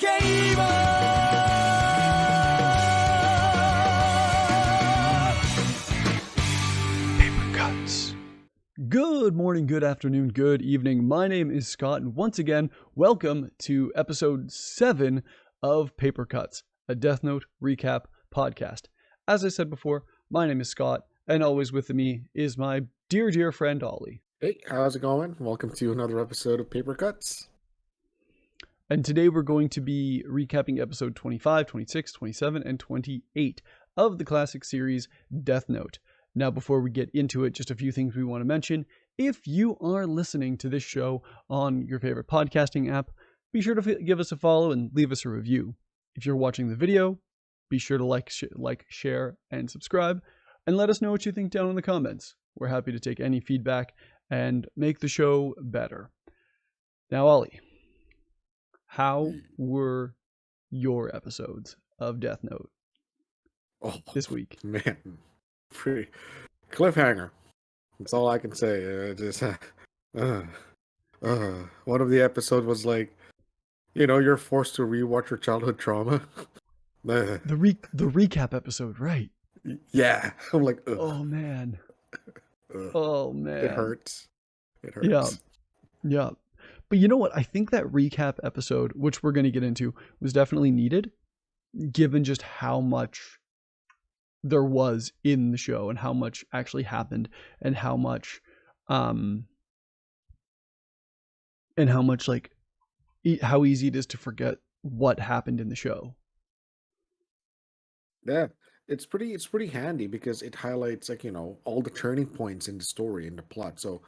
game Papercuts. Good morning, good afternoon, good evening. My name is Scott, and once again, welcome to episode 7 of Papercuts, a Death Note recap podcast. As I said before, my name is Scott, and always with me is my dear, dear friend Ollie. Hey, how's it going? Welcome to another episode of Papercuts. And today we're going to be recapping episode 25, 26, 27, and 28 of the classic series Death Note. Now, before we get into it, just a few things we want to mention. If you are listening to this show on your favorite podcasting app, be sure to give us a follow and leave us a review. If you're watching the video, be sure to like, share, and subscribe, and let us know what you think down in the comments. We're happy to take any feedback and make the show better. Now, Ollie, how were your episodes of Death Note this week? Man, pretty cliffhanger. That's all I can say. One of the episodes was like, you're forced to rewatch your childhood trauma. The recap episode, right? Yeah, I'm like, ugh. Oh man. It hurts. It hurts. Yeah. But you know what? I think that recap episode, which we're going to get into, was definitely needed, given just how much there was in the show and how much actually happened and how much like how easy it is to forget what happened in the show. Yeah, it's pretty handy because it highlights all the turning points in the story, in the plot. So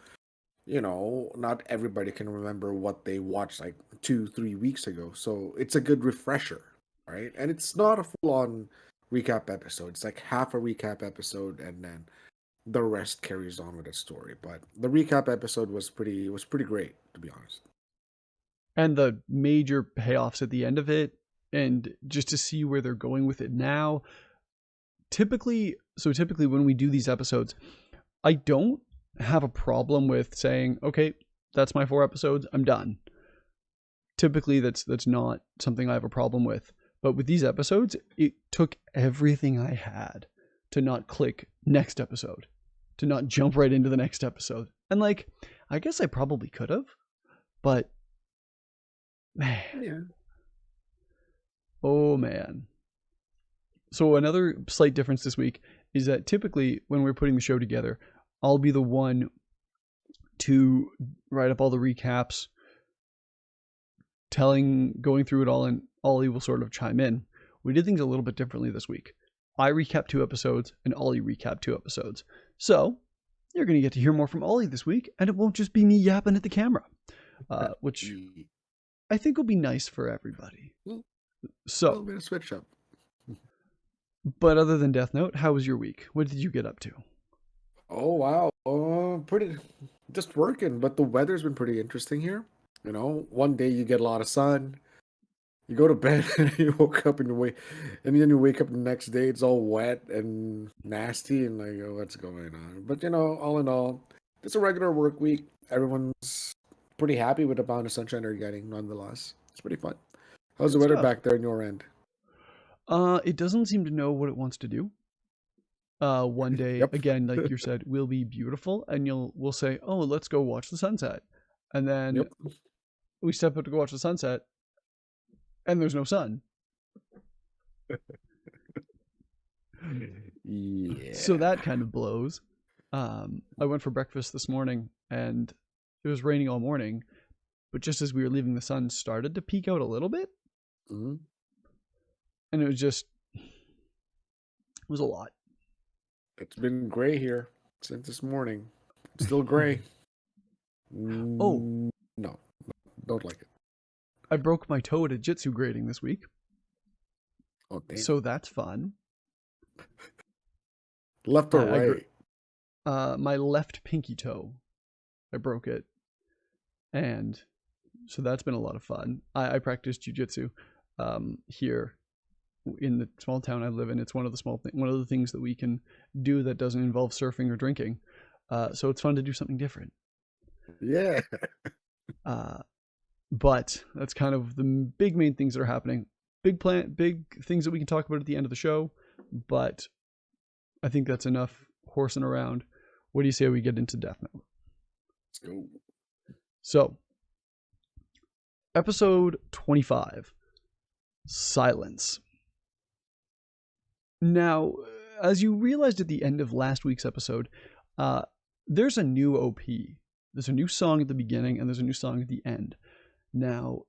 not everybody can remember what they watched like 2-3 weeks ago. So it's a good refresher, right? And it's not a full-on recap episode. It's like half a recap episode, and then the rest carries on with the story. But the recap episode was pretty great, to be honest. And the major payoffs at the end of it, and just to see where they're going with it now. Typically when we do these episodes, I don't have a problem with saying, okay, that's my 4 episodes, I'm done. Typically that's not something I have a problem with. But with these episodes, it took everything I had to not click next episode, to not jump right into the next episode. And like, I guess I probably could have, but man. Yeah. Oh man. So another slight difference this week is that typically when we're putting the show together, I'll be the one to write up all the recaps, going through it all, and Ollie will sort of chime in. We did things a little bit differently this week. I recapped 2 episodes and Ollie recapped 2 episodes. So you're going to get to hear more from Ollie this week, and it won't just be me yapping at the camera, which I think will be nice for everybody. So, a little bit of switch up. But other than Death Note, how was your week? What did you get up to? Oh wow, pretty just working, but the weather's been pretty interesting here. One day you get a lot of sun, you go to bed, and you woke up and then you wake up the next day, it's all wet and nasty, and like, oh, what's going on? But all in all, it's a regular work week. Everyone's pretty happy with the amount of sunshine they're getting, nonetheless. It's pretty fun. How's the weather back there on your end? It doesn't seem to know what it wants to do. One day, again, like you said, will be beautiful, and we'll say, oh, let's go watch the sunset. And then we step up to go watch the sunset, and there's no sun. Yeah. So that kind of blows. I went for breakfast this morning, and it was raining all morning, but just as we were leaving, the sun started to peek out a little bit. Mm-hmm. And it was a lot. It's been gray here since this morning. It's still gray. Oh. No, don't like it. I broke my toe at a jitsu grading this week. Oh, damn. So that's fun. Left or right? My left pinky toe. I broke it. And so that's been a lot of fun. I practice jiu-jitsu here in the small town I live in. It's one of the things that we can do that doesn't involve surfing or drinking. So it's fun to do something different. Yeah. But that's kind of the big main things that are happening. Big things that we can talk about at the end of the show, but I think that's enough horsing around. What do you say we get into Death Note? Let's go. So, episode 25, Silence. Now, as you realized at the end of last week's episode, there's a new OP. There's a new song at the beginning and there's a new song at the end. Now,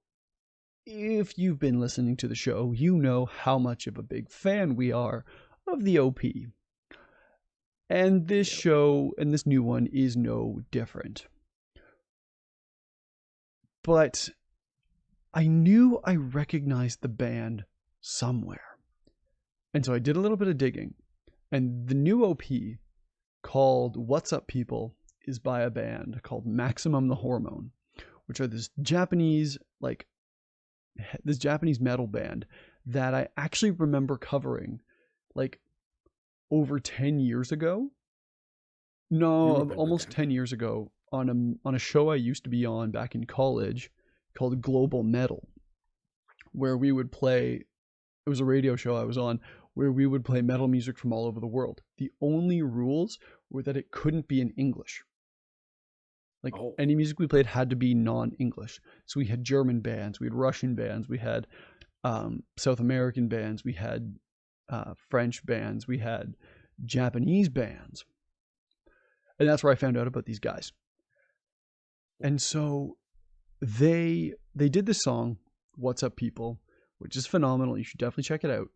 if you've been listening to the show, you know how much of a big fan we are of the OP. And this show and this new one is no different. But I knew I recognized the band somewhere. And so I did a little bit of digging. And the new OP called What's Up People is by a band called Maximum the Hormone, which are this Japanese metal band that I actually remember covering like over 10 years ago. No, almost 10 years ago on a show I used to be on back in college called Global Metal, where we would play, it was a radio show I was on, where we would play metal music from all over the world. The only rules were that it couldn't be in English. Any music we played had to be non-English. So we had German bands, we had Russian bands, we had South American bands, we had French bands, we had Japanese bands. And that's where I found out about these guys. And so they did this song, What's Up People, which is phenomenal. You should definitely check it out.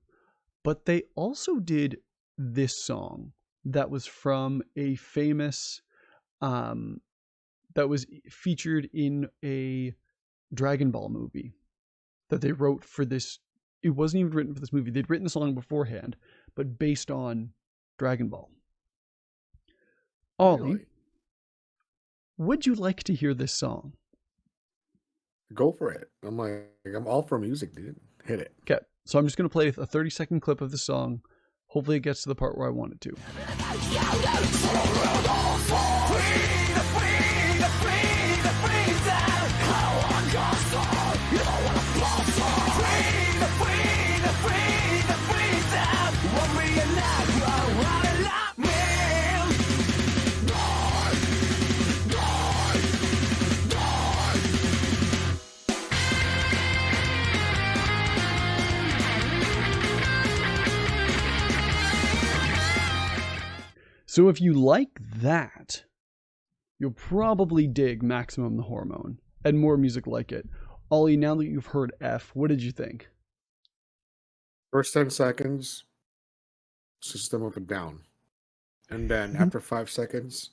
But they also did this song that was from a famous, that was featured in a Dragon Ball movie that they wrote for this. It wasn't even written for this movie. They'd written the song beforehand, but based on Dragon Ball. Ollie, Really? would you like to hear this song? Go for it. I'm all for music, dude. Hit it. Okay, so I'm just going to play a 30-second clip of the song. Hopefully it gets to the part where I want it to. So if you like that, you'll probably dig Maximum the Hormone and more music like it. Ollie, now that you've heard F, what did you think? First 10 seconds, System of a Down. And then after 5 seconds,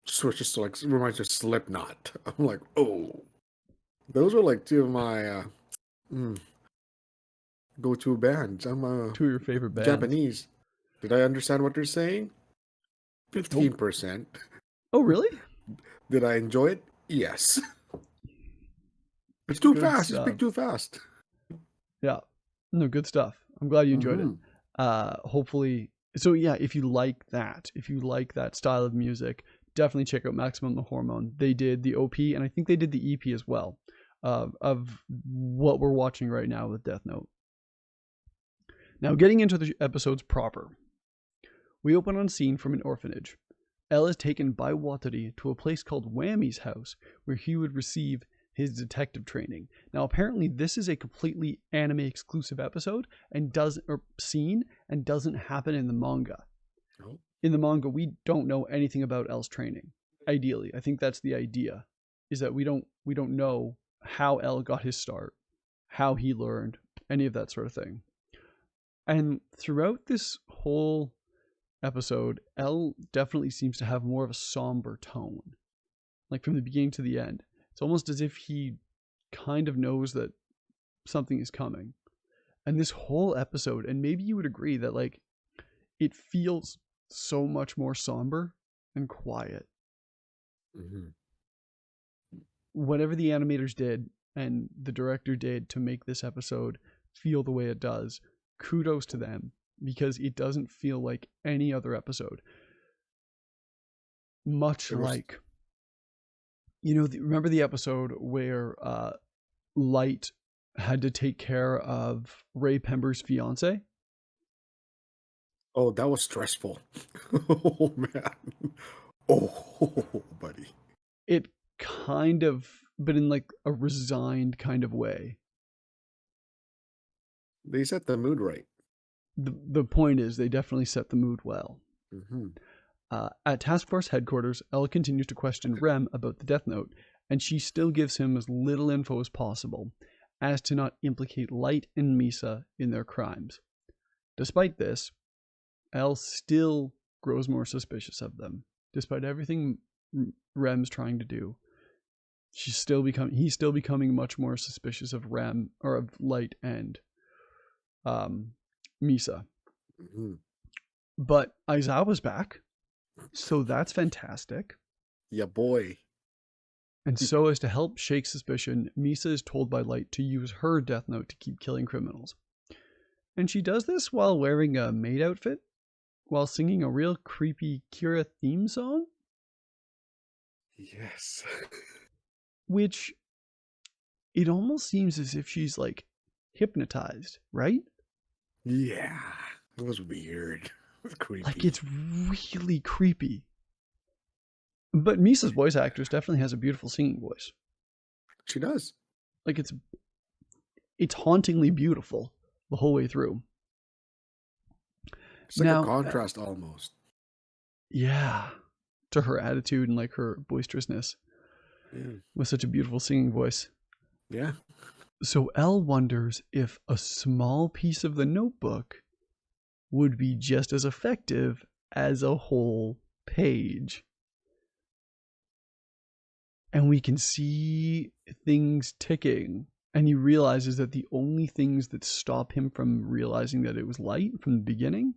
switches to reminds me of Slipknot. I'm like, oh. Those are like two of my go-to bands. I'm two of your favorite bands. Japanese. Did I understand what they're saying? 15%. Oh, really? Did I enjoy it? Yes. It's too fast. Stuff. It's big too fast. Yeah. No, good stuff. I'm glad you enjoyed it. Hopefully. So yeah, if you like that style of music, definitely check out Maximum the Hormone. They did the OP and I think they did the EP as well of what we're watching right now with Death Note. Now getting into the episodes proper. We open on a scene from an orphanage. L is taken by Watari to a place called Whammy's house where he would receive his detective training. Now apparently this is a completely anime exclusive episode and doesn't happen in the manga. Oh. In the manga we don't know anything about L's training. Ideally, I think that's the idea, is that we don't know how L got his start, how he learned, any of that sort of thing. And throughout this whole episode, L definitely seems to have more of a somber tone, like from the beginning to the end. It's almost as if he kind of knows that something is coming. And this whole episode, and maybe you would agree that like it feels so much more somber and quiet. Mm-hmm. Whatever the animators did and the director did to make this episode feel the way it does, kudos to them, because it doesn't feel like any other episode. Much like remember the episode where Light had to take care of Ray Pember's fiance? Oh, that was stressful. Oh man. Oh, buddy. It kind of, but in like a resigned kind of way. They set the mood right. The point is, they definitely set the mood well. Mm-hmm. At Task Force headquarters, Elle continues to question Rem about the Death Note, and she still gives him as little info as possible, as to not implicate Light and Misa in their crimes. Despite this, Elle still grows more suspicious of them. Despite everything Rem's trying to do, he's still becoming much more suspicious of Rem, or of Light and Misa. Mm-hmm. But Aizawa's back, so that's fantastic. Yeah, boy. And so, as to help shake suspicion, Misa is told by Light to use her Death Note to keep killing criminals. And she does this while wearing a maid outfit, while singing a real creepy Kira theme song. Yes. Which, it almost seems as if she's like hypnotized, right? Yeah. It was weird. It was creepy. Like, it's really creepy. But Misa's voice actress definitely has a beautiful singing voice. She does. Like, it's hauntingly beautiful the whole way through. It's like a contrast almost. Yeah. To her attitude and like her boisterousness. Yeah. With such a beautiful singing voice. Yeah. So Elle wonders if a small piece of the notebook would be just as effective as a whole page. And we can see things ticking. And he realizes that the only things that stop him from realizing that it was Light from the beginning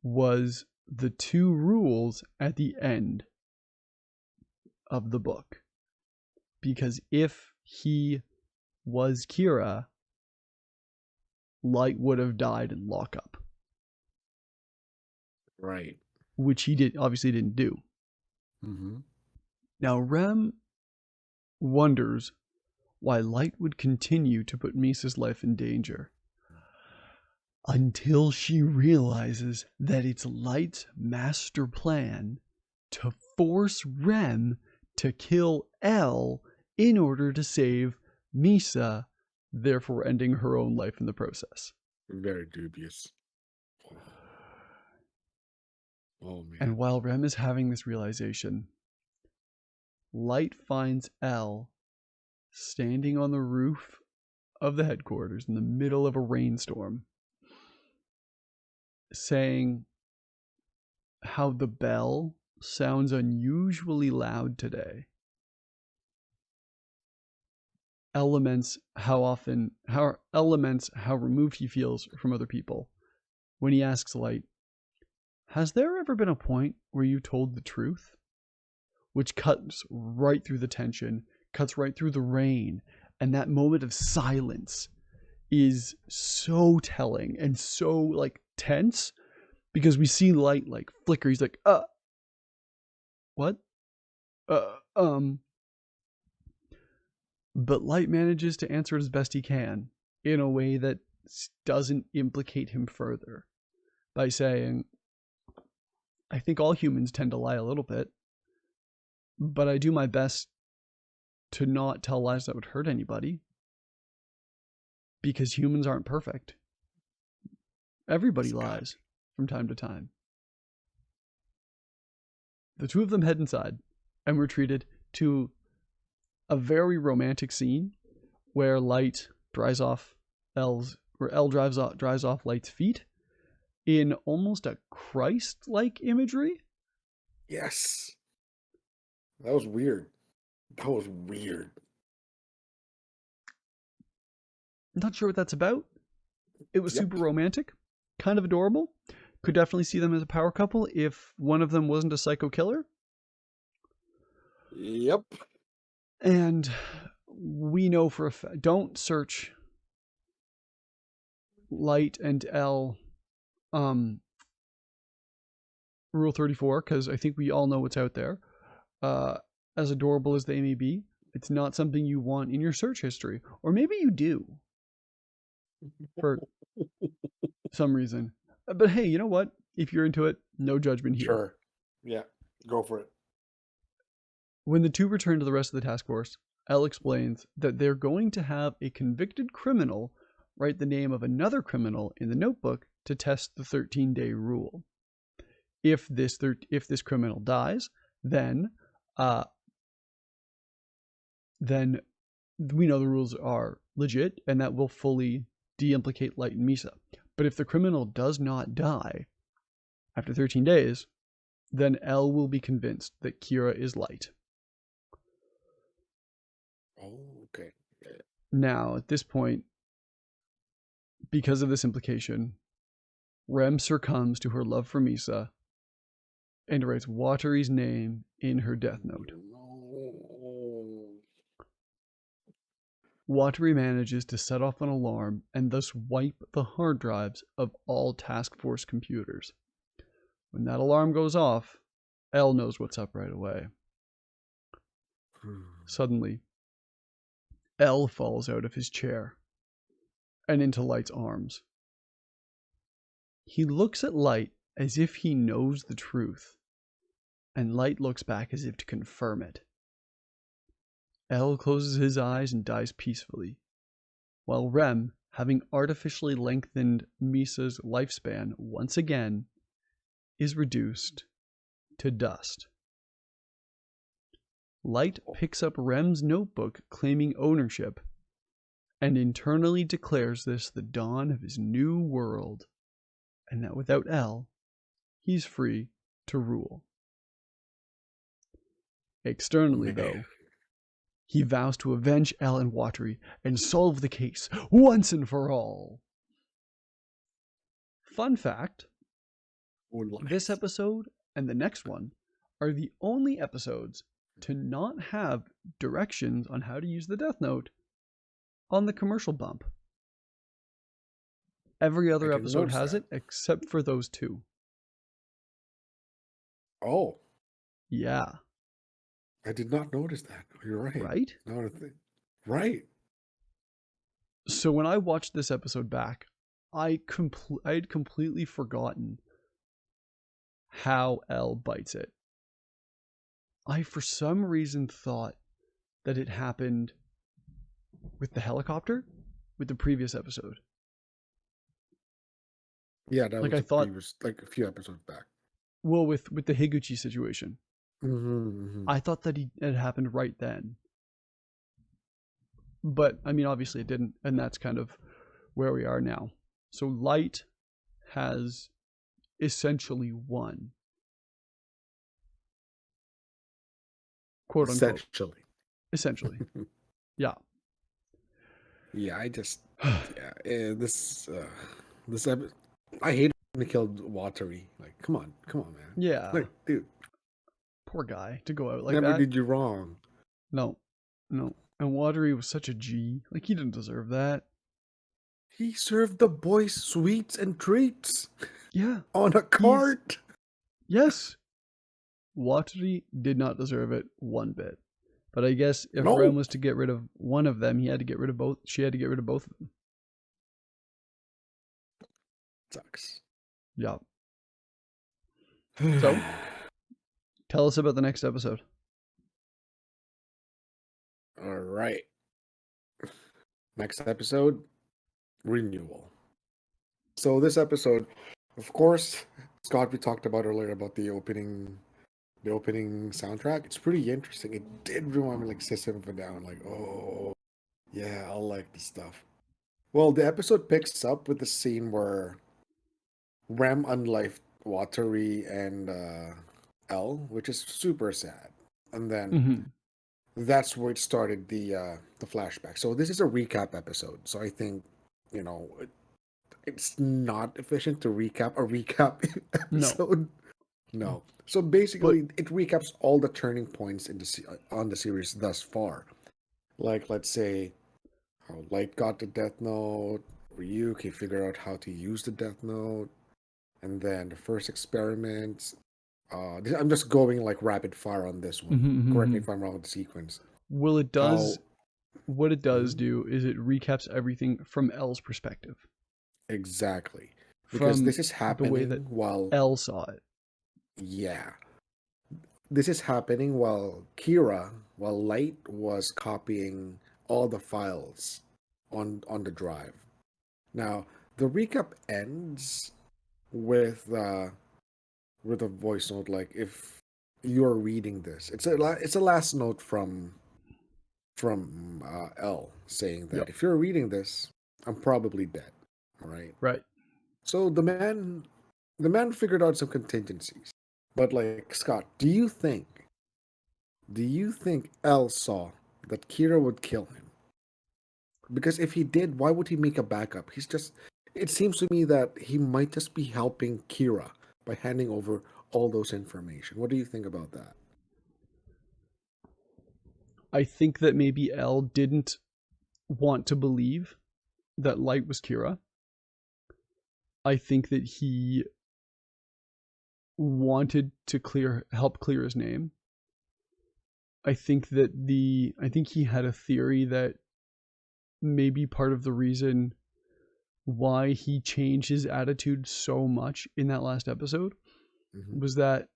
was the 2 rules at the end of the book. Because if he was Kira, Light would have died in lockup. Right. Which he obviously didn't do. Mm-hmm. Now Rem wonders why Light would continue to put Misa's life in danger. Until she realizes that it's Light's master plan to force Rem to kill Elle in order to save Misa, therefore ending her own life in the process. Very dubious. Oh, man. And while Rem is having this realization, Light finds Elle standing on the roof of the headquarters in the middle of a rainstorm, saying how the bell sounds unusually loud today. Elements how removed he feels from other people when he asks Light, has there ever been a point where you told the truth? Which cuts right through the tension, cuts right through the rain, and that moment of silence is so telling and so like tense, because we see Light like flicker. He's like, what? But Light manages to answer it as best he can in a way that doesn't implicate him further by saying, I think all humans tend to lie a little bit, but I do my best to not tell lies that would hurt anybody, because humans aren't perfect. Everybody lies from time to time. The 2 of them head inside, and we're treated to a very romantic scene where Light dries off Elle dries off Light's feet in almost a Christ-like imagery. Yes. That was weird. That was weird. Not sure what that's about. It was super romantic, kind of adorable. Could definitely see them as a power couple if one of them wasn't a psycho killer. Yep. And we know for a fact, don't search Light and Elle Rule 34, because I think we all know what's out there. as adorable as they may be, it's not something you want in your search history. Or maybe you do for some reason. But hey, you know what? If you're into it, no judgment here. Sure. Yeah. Go for it. When the two return to the rest of the task force, Elle explains that they're going to have a convicted criminal write the name of another criminal in the notebook to test the 13-day rule. If this criminal dies, then we know the rules are legit and that will fully de-implicate Light and Misa. But if the criminal does not die after 13 days, then Elle will be convinced that Kira is Light. Oh, okay. Now, at this point, because of this implication, Rem succumbs to her love for Misa and writes Watery's name in her death note. No. Watery manages to set off an alarm and thus wipe the hard drives of all task force computers. When that alarm goes off, Elle knows what's up right away. Suddenly, Elle falls out of his chair and into Light's arms. He looks at Light as if he knows the truth, and Light looks back as if to confirm it. Elle closes his eyes and dies peacefully, while Rem, having artificially lengthened Misa's lifespan once again, is reduced to dust. Light picks up Rem's notebook claiming ownership and internally declares this the dawn of his new world, and that without Elle, he's free to rule. Externally, though, he vows to avenge Elle and Watery and solve the case once and for all. Fun fact, this episode and the next one are the only episodes to not have directions on how to use the Death Note on the commercial bump. Every other episode has it except for those two. Oh. Yeah. I did not notice that. You're right. Right? Not a thing. Right. So when I watched this episode back, I had completely forgotten how Elle bites it. I, for some reason, thought that it happened with the helicopter with the previous episode. Yeah, that like was I thought, like a few episodes back. Well, with the Higuchi situation, Mm-hmm. I thought that it happened right then. But, I mean, obviously it didn't, and that's kind of where we are now. So Light has essentially won. Quote unquote. Essentially. Yeah. Yeah, I just this I hate when they killed Watery. Like, come on, man. Yeah. Like, dude. Poor guy to go out like never that. Did you wrong. No. And Watery was such a G. Like, he didn't deserve that. He served the boys sweets and treats. Yeah. On a cart. Yes. Watery did not deserve it one bit. But I guess if Rem was to get rid of one of them, he had to get rid of both. She had to get rid of both of them. Sucks. Yeah. So, tell us about the next episode. All right. Next episode, renewal. So this episode, of course, Scott, we talked about earlier about the opening soundtrack. It's pretty interesting. It did remind me like System of a Down. Like, oh, yeah, I like this stuff. Well, the episode picks up with the scene where Rem unlifed Watery and Elle, which is super sad. And then that's where it started the flashback. So this is a recap episode. So I think, it's not efficient to recap a recap episode. No. So basically, it recaps all the turning points on the series thus far. Like, let's say, how Light got the Death Note, Ryuki figured out how to use the Death Note, and then the first experiments, I'm just going like rapid fire on this one. Correct me if I'm wrong with the sequence. Well, it does. How What it does Mhm. do is it recaps everything from L's perspective, Exactly. Because from this is the way that happening while, L saw it. yeah, this is happening while Light was copying all the files on the drive. Now, the recap ends with a voice note like, if you're reading this. It's a last note from L saying that Yep. if you're reading this, I'm probably dead. All right. Right. So the man figured out some contingencies. But like Scott, do you think L saw that Kira would kill him? Because if he did, why would he make a backup? It seems to me that he might just be helping Kira by handing over all those information. What do you think about that? I think that maybe L didn't want to believe that Light was Kira. I think that he wanted to help clear his name. I think he had a theory that maybe part of the reason why he changed his attitude so much in that last episode Hmm. was that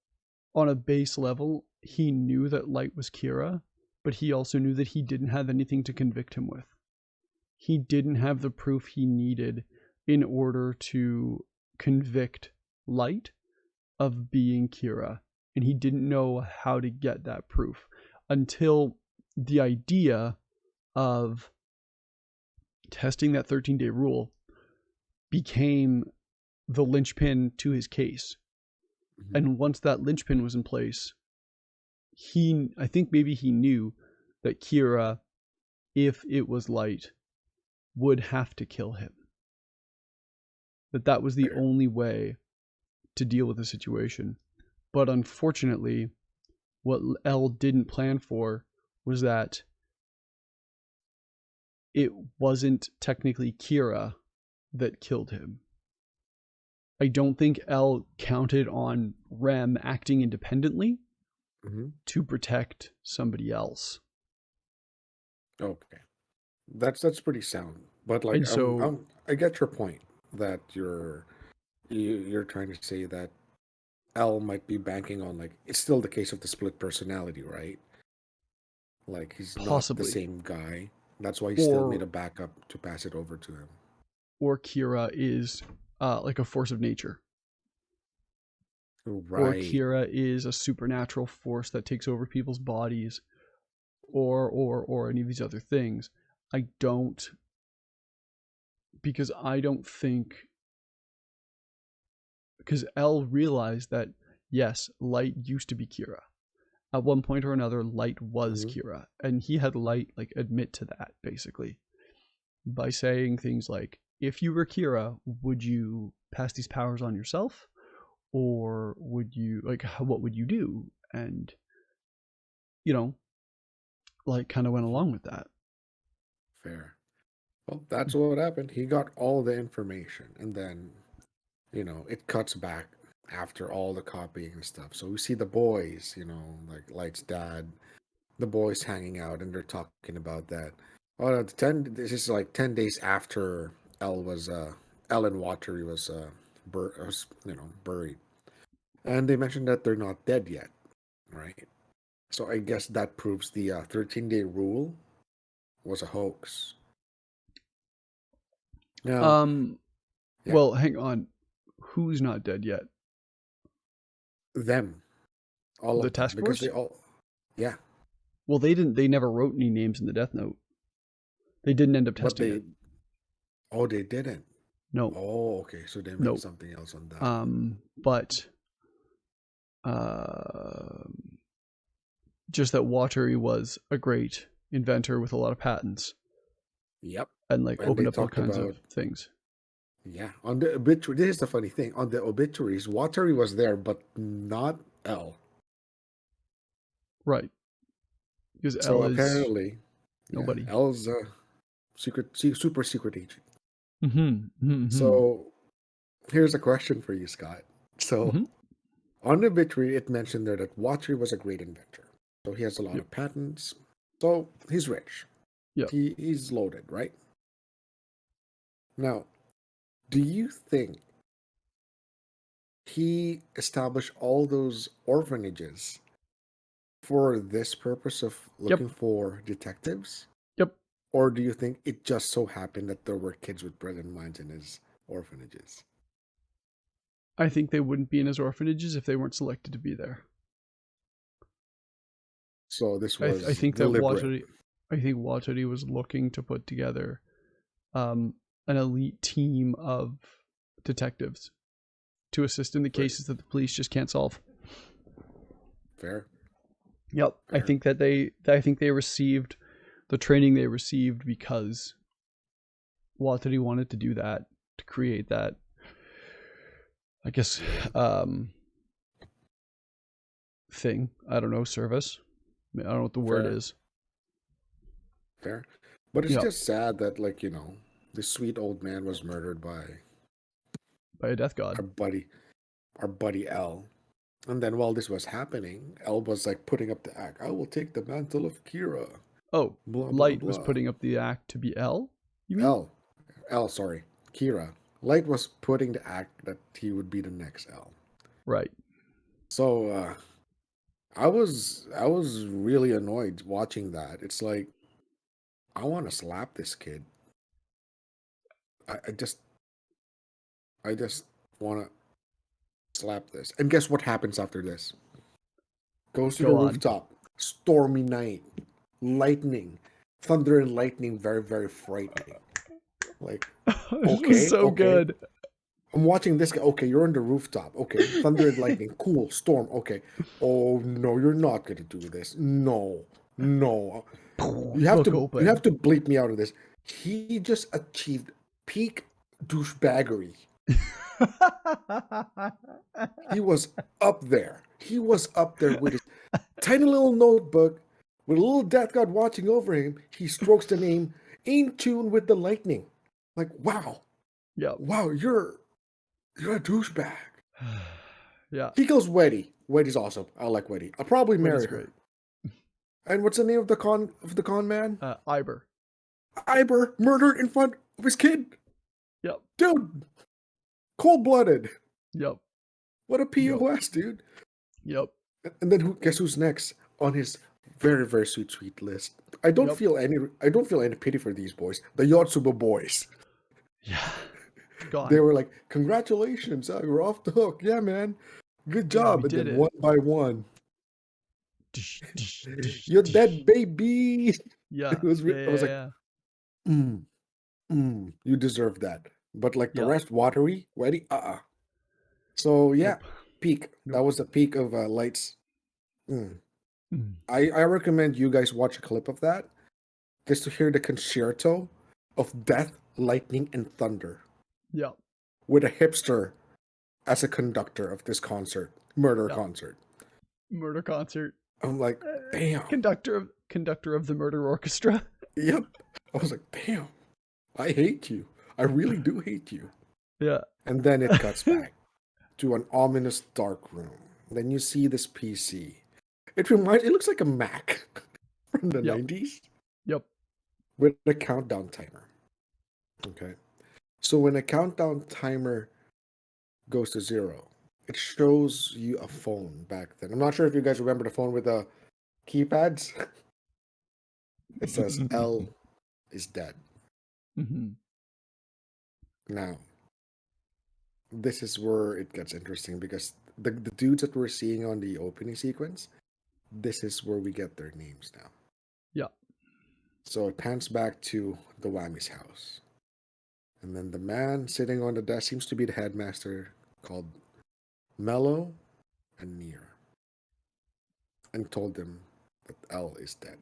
on a base level, he knew that Light was Kira, but he also knew that he didn't have anything to convict him with. He didn't have the proof he needed in order to convict Light of being Kira, and he didn't know how to get that proof until the idea of testing that 13-day rule became the linchpin to his case. Hmm. And once that linchpin was in place, I think maybe he knew that Kira, if it was Light, would have to kill him. That was the Fair. only way to deal with the situation. But unfortunately, what L didn't plan for was that it wasn't technically Kira that killed him. I don't think L counted on Rem acting independently Hmm. to protect somebody else. Okay, that's pretty sound. But like, And so I get your point that you're trying to say that L might be banking on, like, it's still the case of the split personality, right? Like, he's not the possibly, same guy. That's why he still made or a backup to pass it over to him. Kira is like a force of nature, or Right. Kira is a supernatural force that takes over people's bodies, or any of these other things. I don't because I don't think because L realized that yes, Light used to be Kira. At one point or another, Light was Hmm. Kira, and he had Light like admit to that basically by saying things like, "If you were Kira, would you pass these powers on yourself, or would you like what would you do?" And you know, like kind of went along with that. Fair. Well, that's what happened. He got all the information, and then it cuts back after all the copying and stuff. So we see the boys, like Light's dad, the boys hanging out, and they're talking about that. Oh, no, this is like 10 days after L and Watery was buried, and they mentioned that they're not dead yet, right? So I guess that proves the 13-day rule was a hoax. Now, Um, yeah, well, hang on. Who's not dead yet? them, all The of them, task because they force? all, yeah, Well, they didn't. They never wrote any names in the Death Note. They didn't end up but testing it. they didn't. No, Oh, okay, so they meant no. something else on that one. But uh, just that Watery was a great inventor with a lot of patents Yep. and like And they opened up all talked kinds of about, things. yeah, on the obituary. This is the funny thing. On the obituaries, Watery was there, but not L. Right. Because So L is apparently, yeah, nobody. L's a super secret agent. Mm-hmm. Mm-hmm. So here's a question for you, Scott. So Mm-hmm. On the obituary, it mentioned there that Watry was a great inventor. So he has a lot Yep. of patents. So he's rich. Yep. He's loaded, right? Now, do you think he established all those orphanages for this purpose of Yep. looking for detectives? Yep. Or do you think it just so happened that there were kids with brilliant minds in his orphanages? I think they wouldn't be in his orphanages if they weren't selected to be there. So this I was think that deliberate. Watari was looking to put together an elite team of detectives to assist in the Right. cases that the police just can't solve. Fair. Yep. I Fair. think they received the training they received because Watari wanted to do that, to create that, I guess, thing. I don't know, service. I don't know what the word Fair. is. Fair. But it's Yep. just sad that, like, this sweet old man was murdered by By a death god. our buddy, our buddy L. And then while this was happening, L was like putting up the act. I will take the mantle of Kira. Oh, Blah blah Light was blah. putting up the act to be L, you mean? L. L, sorry. Kira. Light was putting the act that he would be the next L. Right. So I was really annoyed watching that. It's like I want to slap this kid. I just want to slap this. And guess what happens after this? Goes to the Go on. rooftop. Stormy night. Lightning. Thunder and lightning. Very, very frightening. Like, This was okay, so okay. good. I'm watching this guy. Okay, you're on the rooftop. Okay, thunder and lightning. Cool. Storm. Okay. Oh no, you're not gonna do this. No, no. You have Book to. You have open. to bleep me out of this. He just achieved peak douchebaggery. He was up there. He was up there with his tiny little notebook with a little death god watching over him. He strokes the name in tune with the lightning. Like, wow, Yep. wow, you're a douchebag. Yeah. He kills Weddy. Weddy's awesome. I like Weddy. I'll probably Woody's marry her. great. And what's the name of the con man? Iber. Iber murdered in front of his kid. Yep. Dude, cold blooded. Yep. What a Yep. POS, dude. Yep. And then guess who's next on his very, very sweet list? I don't Yep. feel any pity for these boys. The Yotsuba boys. Yeah. They Gone. were like, congratulations, you're off the hook. Yeah, man. Good Yeah, job. we And did then it. one by one, Dish, dish, dish, you're dead, dish. baby. Yeah. It was. Yeah. I was Yeah. like, Yeah. you deserve that. But like the Yep. rest, watery, wetty, So yeah, Nope. peak. That Nope. was the peak of Lights. Mm. Mm. I recommend you guys watch a clip of that just to hear the concerto of death, lightning, and thunder Yep. with a hipster as a conductor of this murder Yep. concert. Murder concert. I'm like, damn. Conductor of the murder orchestra. Yep. I was like, damn. I hate you. I really do hate you. Yeah. And then it cuts back to an ominous dark room. Then you see this PC. It looks like a Mac from the Yep. 90s Yep. with a countdown timer. Okay. So when a countdown timer goes to 0, it shows you a phone back then. I'm not sure if you guys remember the phone with the keypads. It says L is dead. Mm-hmm. Now, this is where it gets interesting because the dudes that we're seeing on the opening sequence, this is where we get their names now. Yeah. So it pans back to the Whammy's house. And then the man sitting on the desk seems to be the headmaster called Mello and Near. And told them that L is dead.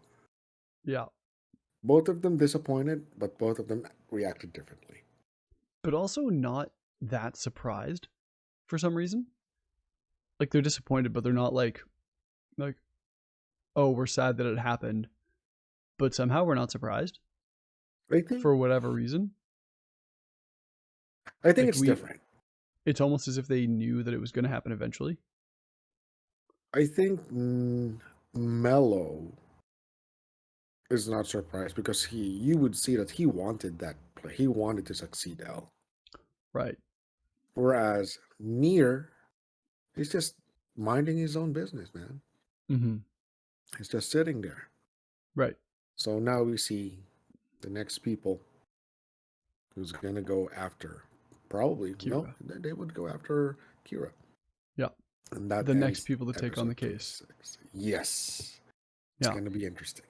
Yeah. Both of them disappointed, but both of them reacted differently. But also not that surprised for some reason. Like they're disappointed, but they're not like, oh, we're sad that it happened, but somehow we're not surprised I think for whatever reason. I think Like it's different. it's almost as if they knew that it was going to happen eventually. I think Mello is not surprised because you would see that he wanted that play. He wanted to succeed L. Right. Whereas Near, he's just minding his own business, man. Mm-hmm. He's just sitting there. Right. So now we see the next people who's gonna go after. Probably no, Kira. they would go after Kira, Yeah. and that The next ends people to take on the episode case. 26. Yes, it's Yeah. gonna be interesting.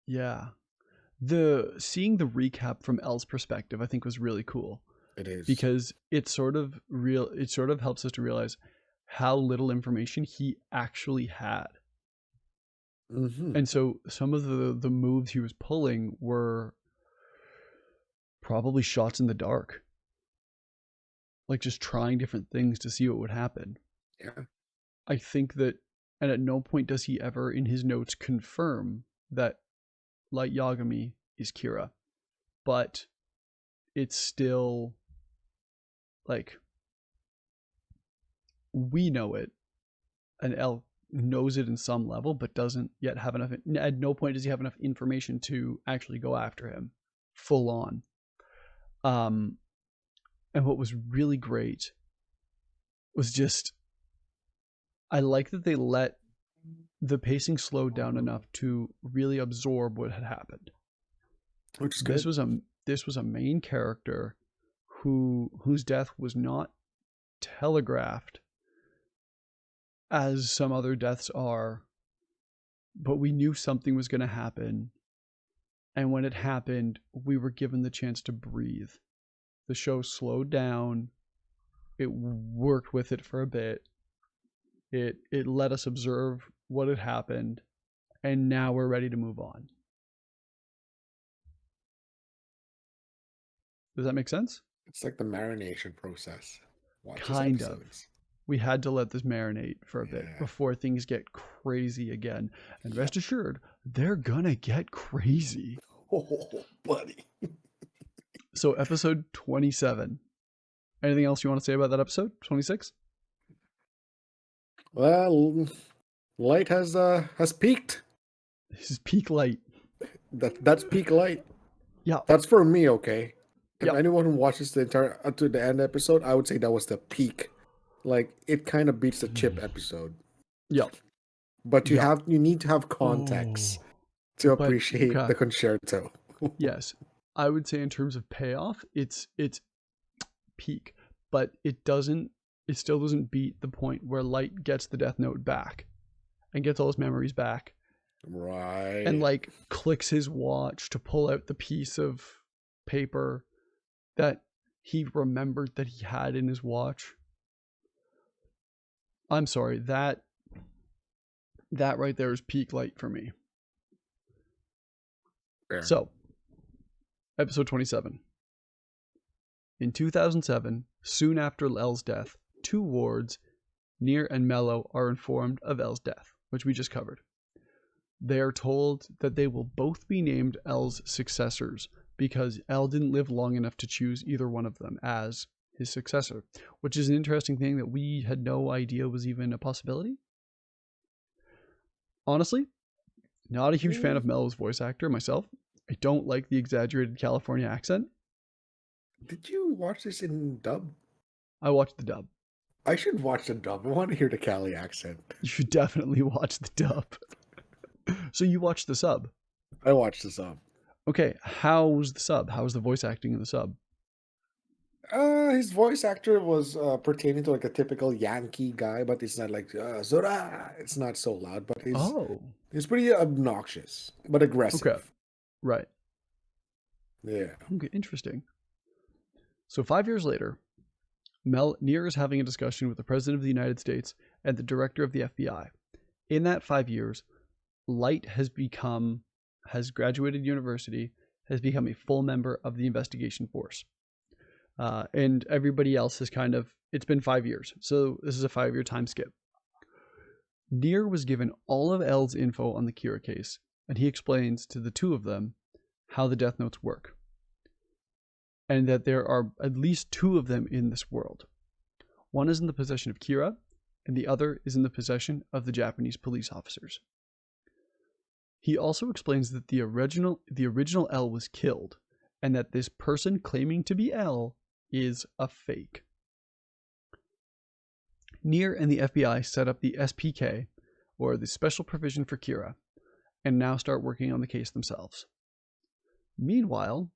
Yeah. Seeing the recap from Elle's perspective, I think was really cool It is. because it sort of helps us to realize how little information he actually had. Mm-hmm. And so some of the moves he was pulling were probably shots in the dark. Like just trying different things to see what would happen. Yeah. I think that, and at no point does he ever in his notes confirm that Light Yagami is Kira, but it's still like we know it, and L knows it in some level, but doesn't yet have enough. At no point does he have enough information to actually go after him full on. And what was really great was just I like that they let the pacing slow down enough to really absorb what had happened. Which is This good. was a main character whose death was not telegraphed as some other deaths are, but we knew something was going to happen, and when it happened, we were given the chance to breathe. The show slowed down. It worked with it for a bit. It let us observe what had happened, and now we're ready to move on. Does that make sense? It's like the marination process. Watch his Kind of. episodes. We had to let this marinate for a bit Yeah. before things get crazy again. And Yep. rest assured, they're gonna get crazy. Oh, buddy. So, episode 27. Anything else you want to say about that episode? 26? Well, Light has peaked. This is peak light. That's peak Light. Yeah. That's for me, okay? If Yeah. anyone who watches the entire to the end episode, I would say that was the peak. Like it kind of beats the Chip episode. Yeah. But Yeah. you need to have context Oh. to But appreciate okay. the concerto. Yes. I would say in terms of payoff, it's peak, but it still doesn't beat the point where Light gets the Death Note back and gets all his memories back. Right. And like clicks his watch to pull out the piece of paper that he remembered that he had in his watch. I'm sorry, that right there is peak Light for me. Fair. So, episode 27. In 2007, soon after L's death, two wards, Near and Mello, are informed of L's death, which we just covered. They are told that they will both be named L's successors because L didn't live long enough to choose either one of them as his successor, which is an interesting thing that we had no idea was even a possibility. Honestly, not a huge fan of Mello's voice actor myself. I don't like the exaggerated California accent. Did you watch this in dub? I watched the dub. I should watch the dub. I want to hear the Cali accent. You should definitely watch the dub. So you watched the sub. I watched the sub. Okay, how was the sub? How was the voice acting in the sub? His voice actor was pertaining to like a typical Yankee guy, but it's not like Zora. It's not so loud, but he's pretty obnoxious but aggressive. Okay, right. Yeah. Okay, interesting. So 5 years later, Near is having a discussion with the President of the United States and the Director of the FBI. In that 5 years, Light has graduated university, has become a full member of the investigation force. And everybody else has it's been 5 years. So this is a 5-year time skip. Near was given all of L's info on the Kira case, and he explains to the two of them how the Death Notes work. And that there are at least two of them in this world. One is in the possession of Kira, and the other is in the possession of the Japanese police officers. He also explains that the original L was killed, and that this person claiming to be L is a fake. Near and the FBI set up the SPK, or the Special Provision for Kira, and now start working on the case themselves. Meanwhile,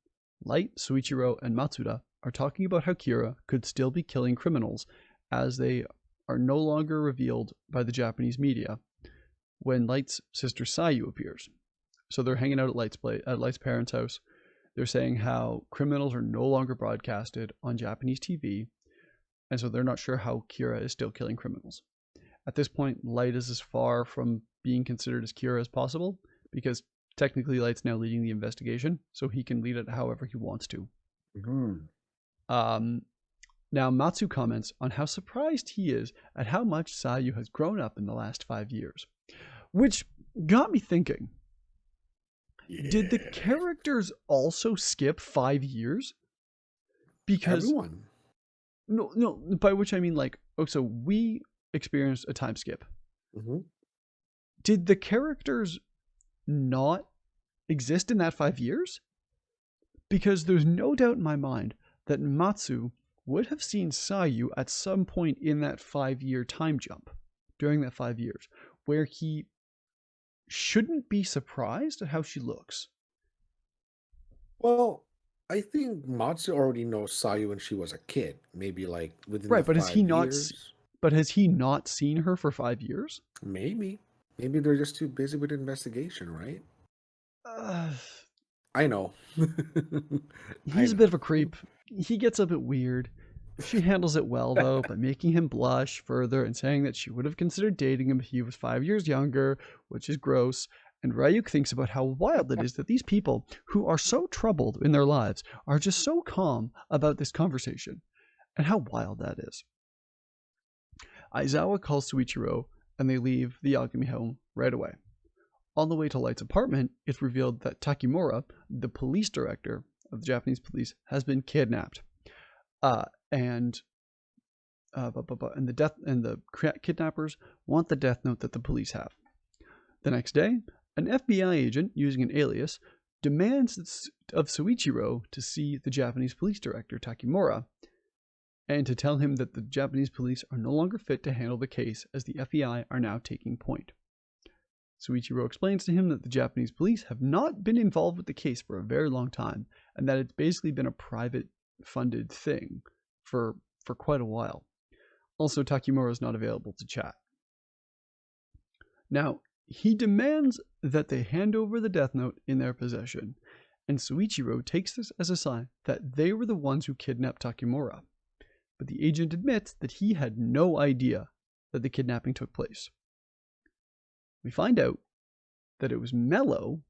Light, Soichiro, and Matsuda are talking about how Kira could still be killing criminals, as they are no longer revealed by the Japanese media when Light's sister Sayu appears. So they're hanging out at Light's parents' house. They're saying how criminals are no longer broadcasted on Japanese TV, and so they're not sure how Kira is still killing criminals. At this point, Light is as far from being considered as Kira as possible, because technically Light's now leading the investigation, so he can lead it however he wants to. Now Matsu comments on how surprised he is at how much Sayu has grown up in the last 5 years, which got me thinking. Yeah. Did the characters also skip 5 years? Because everyone. No, by which I mean like, so we experienced a time skip. Did the characters not exist in that 5 years? Because there's no doubt in my mind that Matsu would have seen Sayu at some point in that 5-year time jump, during that 5 years, where he shouldn't be surprised at how she looks. Well, I think Matsu already knows Sayu when she was a kid, maybe like within right, the but 5 years. But has he not seen her for 5 years? Maybe they're just too busy with investigation, right? I know. He's a bit of a creep. He gets a bit weird. She handles it well, though, by making him blush further and saying that she would have considered dating him if he was 5 years younger, which is gross. And Ryuk thinks about how wild it is that these people who are so troubled in their lives are just so calm about this conversation, and how wild that is. Aizawa calls Soichiro, and they leave the Yagami home right away. On the way to Light's apartment, it's revealed that Takimura, the police director of the Japanese police, has been kidnapped. And the kidnappers want the death note that the police have. The next day, an FBI agent using an alias demands of Soichiro to see the Japanese police director, Takimura, and to tell him that the Japanese police are no longer fit to handle the case, as the FBI are now taking point. Soichiro explains to him that the Japanese police have not been involved with the case for a very long time, and that it's basically been a private funded thing for quite a while. Also, Takimura is not available to chat. Now, he demands that they hand over the death note in their possession, and Soichiro takes this as a sign that they were the ones who kidnapped Takimura. But the agent admits that he had no idea that the kidnapping took place. We find out that it was Mello,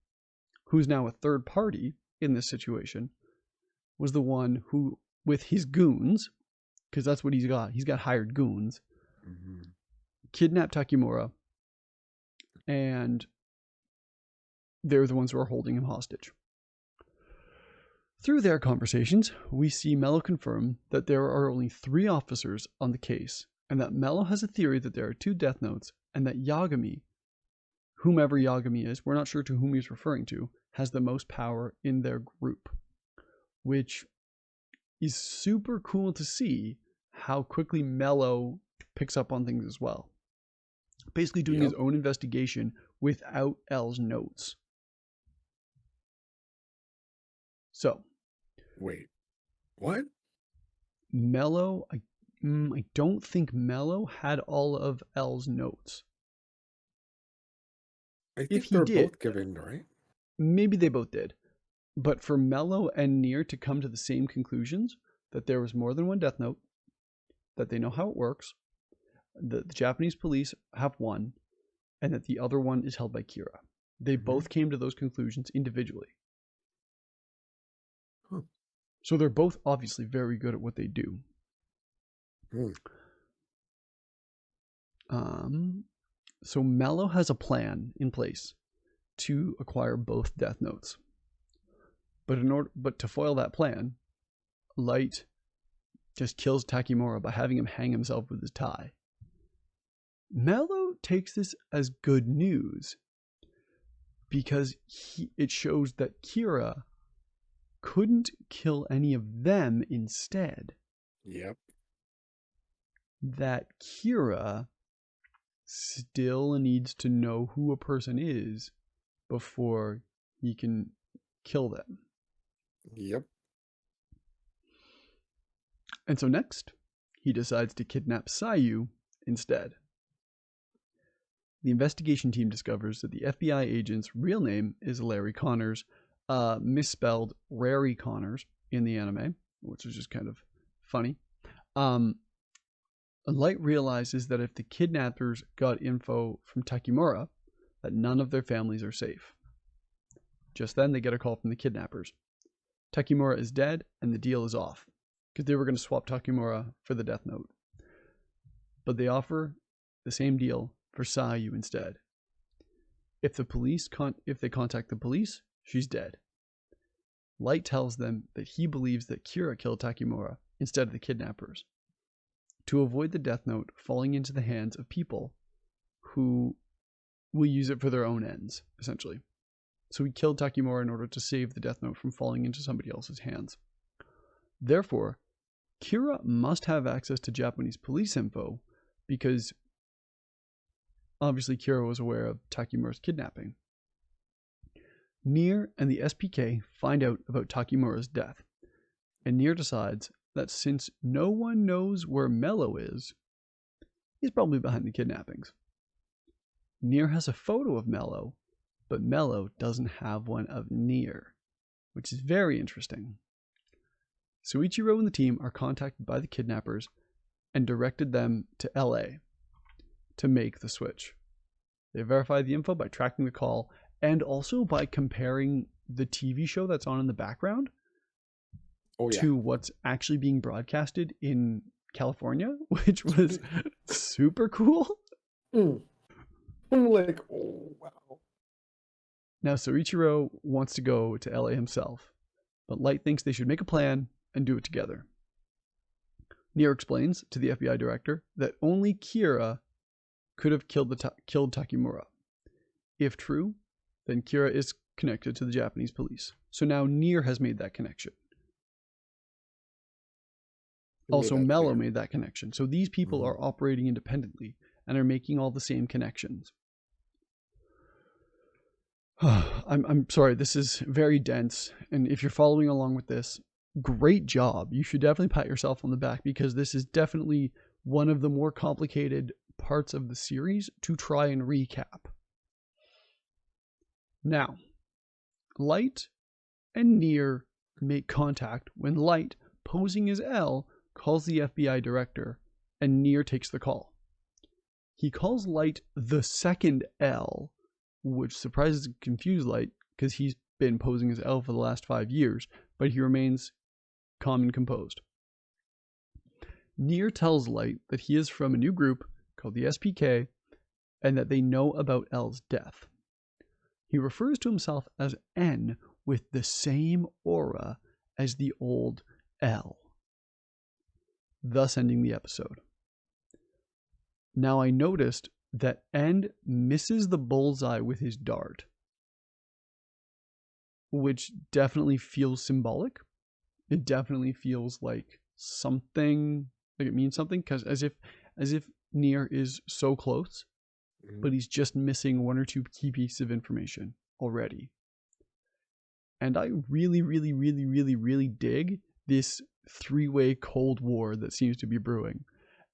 who's now a third party in this situation, was the one who, with his goons, because that's what he's got hired goons, kidnapped Takimura, and they're the ones who are holding him hostage. Through their conversations, we see Mello confirm that there are only 3 officers on the case, and that Mello has a theory that there are 2 death notes, and that Yagami, whomever Yagami is, we're not sure to whom he's referring to, has the most power in their group, which is super cool to see how quickly Mello picks up on things as well. Basically doing his own investigation without L's notes. So. Wait, what? Mello, I don't think Mello had all of L's notes. I think they're both given, right? Maybe they both did. But for Mello and Nier to come to the same conclusions, that there was more than one death note, that they know how it works, that the Japanese police have one, and that the other one is held by Kira. They both came to those conclusions individually. Huh. So they're both obviously very good at what they do. So Mello has a plan in place to acquire both death notes. But to foil that plan, Light just kills Takimura by having him hang himself with his tie. Mello takes this as good news because it shows that Kira couldn't kill any of them instead. Yep. That Kira still needs to know who a person is before he can kill them. Yep. And so next, he decides to kidnap Sayu instead. The investigation team discovers that the FBI agent's real name is Larry Connors, misspelled Rary Connors in the anime, which is just kind of funny. Light realizes that if the kidnappers got info from Takimura, that none of their families are safe. Just then, they get a call from the kidnappers. Takimura is dead, and the deal is off, because they were going to swap Takimura for the Death Note. But they offer the same deal for Sayu instead. If they contact the police, she's dead. Light tells them that he believes that Kira killed Takimura instead of the kidnappers, to avoid the Death Note falling into the hands of people who will use it for their own ends, essentially. So he killed Takimura in order to save the Death Note from falling into somebody else's hands. Therefore, Kira must have access to Japanese police info because obviously Kira was aware of Takimura's kidnapping. Nier and the SPK find out about Takimura's death, and Nier decides that since no one knows where Mello is, he's probably behind the kidnappings. Nier has a photo of Mello, but Mello doesn't have one of Nier, which is very interesting. Soichiro and the team are contacted by the kidnappers and directed them to LA to make the switch. They verify the info by tracking the call and also by comparing the TV show that's on in the background to what's actually being broadcasted in California, which was super cool. I'm like, oh, wow. Now, Soichiro wants to go to LA himself, but Light thinks they should make a plan and do it together. Nier explains to the FBI director that only Kira could have killed Takimura. If true, then Kira is connected to the Japanese police. So now Nier has made that connection. Also, Mello made that connection. So these people are operating independently and are making all the same connections. I'm sorry, this is very dense. And if you're following along with this, great job. You should definitely pat yourself on the back because this is definitely one of the more complicated parts of the series to try and recap. Now, Light and Nier make contact when Light, posing as L, calls the FBI director, and Nier takes the call. He calls Light the second L, which surprises and confuses Light because he's been posing as L for the last 5 years, but he remains calm and composed. Nier tells Light that he is from a new group called the SPK and that they know about L's death. He refers to himself as N with the same aura as the old L, thus ending the episode. Now I noticed that N misses the bullseye with his dart, which definitely feels symbolic. It definitely feels like something, like it means something, because as if Nier is so close, but he's just missing 1 or 2 key pieces of information already. And I really, really, really, really, really dig this 3-way Cold War that seems to be brewing.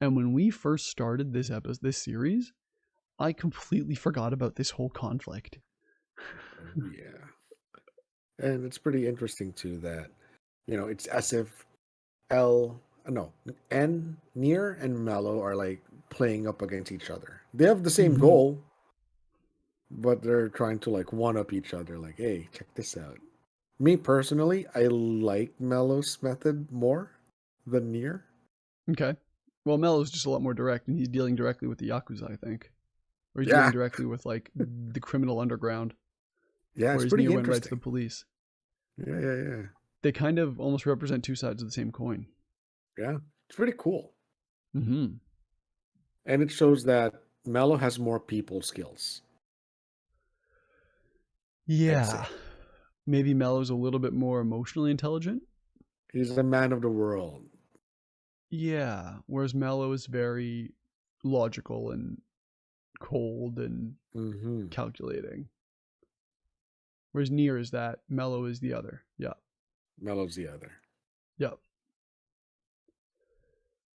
And when we first started this series, I completely forgot about this whole conflict. Yeah. And it's pretty interesting too that, it's as if N, Nier, and Mello are like playing up against each other. They have the same goal, but they're trying to like one up each other. Like, hey, check this out. Me personally, I like Mello's method more than Nier. Okay. Well, Mello's just a lot more direct, and he's dealing directly with the Yakuza, I think. Or he's Yeah. dealing directly with like the criminal underground. Yeah, it's whereas pretty Nier went right to interesting. the police. Yeah. They kind of almost represent 2 sides of the same coin. Yeah, it's pretty cool. Mm-hmm. And it shows that Mello has more people skills, I'd Yeah. say. Maybe Mellow's a little bit more emotionally intelligent. He's a man of the world. Yeah. Whereas Mellow is very logical and cold and Mm-hmm. calculating. Whereas Nier is that, Mellow is the other. Yeah. Mello's the other. Yeah.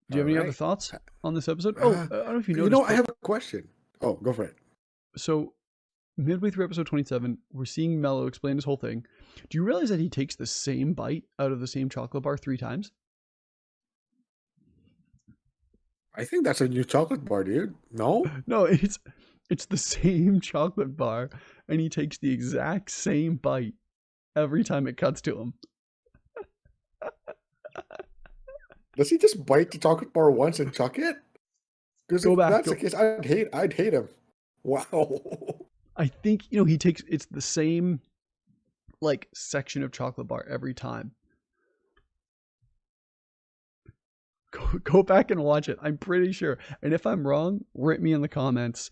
Do you All have any other right. thoughts on this episode? Oh, Uh, I don't know if you noticed, I but have a question. Oh, go for it. so midway through episode 27, we're seeing Mello explain his whole thing. Do you realize that he takes the same bite out of the same chocolate bar 3 times? I think that's a new chocolate bar, dude. No? No, it's the same chocolate bar, and he takes the exact same bite every time it cuts to him. Does he just bite the chocolate bar once and chuck it? Because Go if back, that's the go. case, I'd hate him. Wow. I think he takes it's the same like section of chocolate bar every time. Go back and watch it. I'm pretty sure. And if I'm wrong, write me in the comments.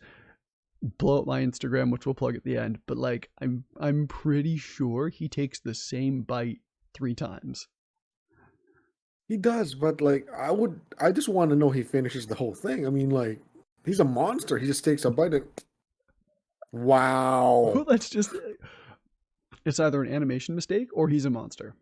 Blow up my Instagram, which we'll plug at the end. But like, I'm pretty sure he takes the same bite 3 times. He does, but like I just want to know he finishes the whole thing. I mean, like, he's a monster. He just takes a bite and wow. Well, that's just it's either an animation mistake or he's a monster.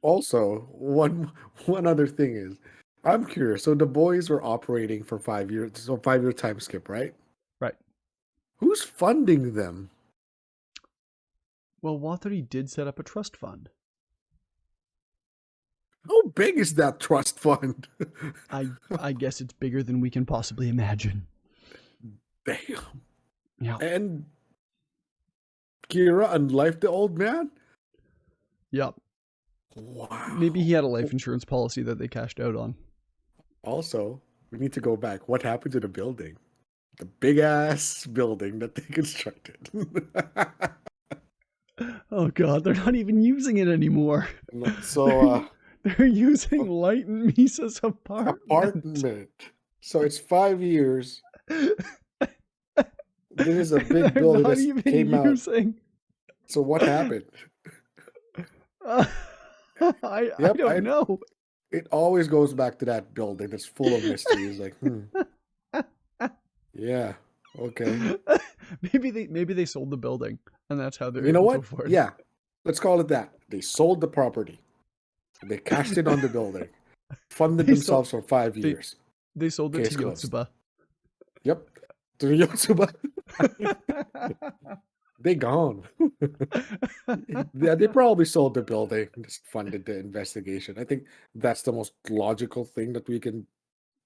Also, one other thing is, I'm curious. So the boys were operating for 5 years, so 5 year time skip, right? Right. Who's funding them? Well, Watari did set up a trust fund. How big is that trust fund? I guess it's bigger than we can possibly imagine. Damn. Yeah. And Kira unlifed the old man? Yep. Wow. Maybe he had a life insurance policy that they cashed out on. Also, we need to go back. What happened to the building? The big ass building that they constructed. Oh god, they're not even using it anymore. So, they're using Light and Misa's apartment. apartment. So it's 5 years. This is a big They're building not that even came out. using. So what happened? I don't know. It always goes back to that building that's full of mysteries. Like, yeah, okay. Maybe they sold the building and that's how they're You know able to what? afford. Yeah, let's call it that. They sold the property. They cashed in on the building, funded They sold- themselves for 5 years. They sold it Case to closed. Yotsuba. Yep. To Yotsuba. They gone. Yeah, they probably sold the building, just funded the investigation. I think that's the most logical thing that we can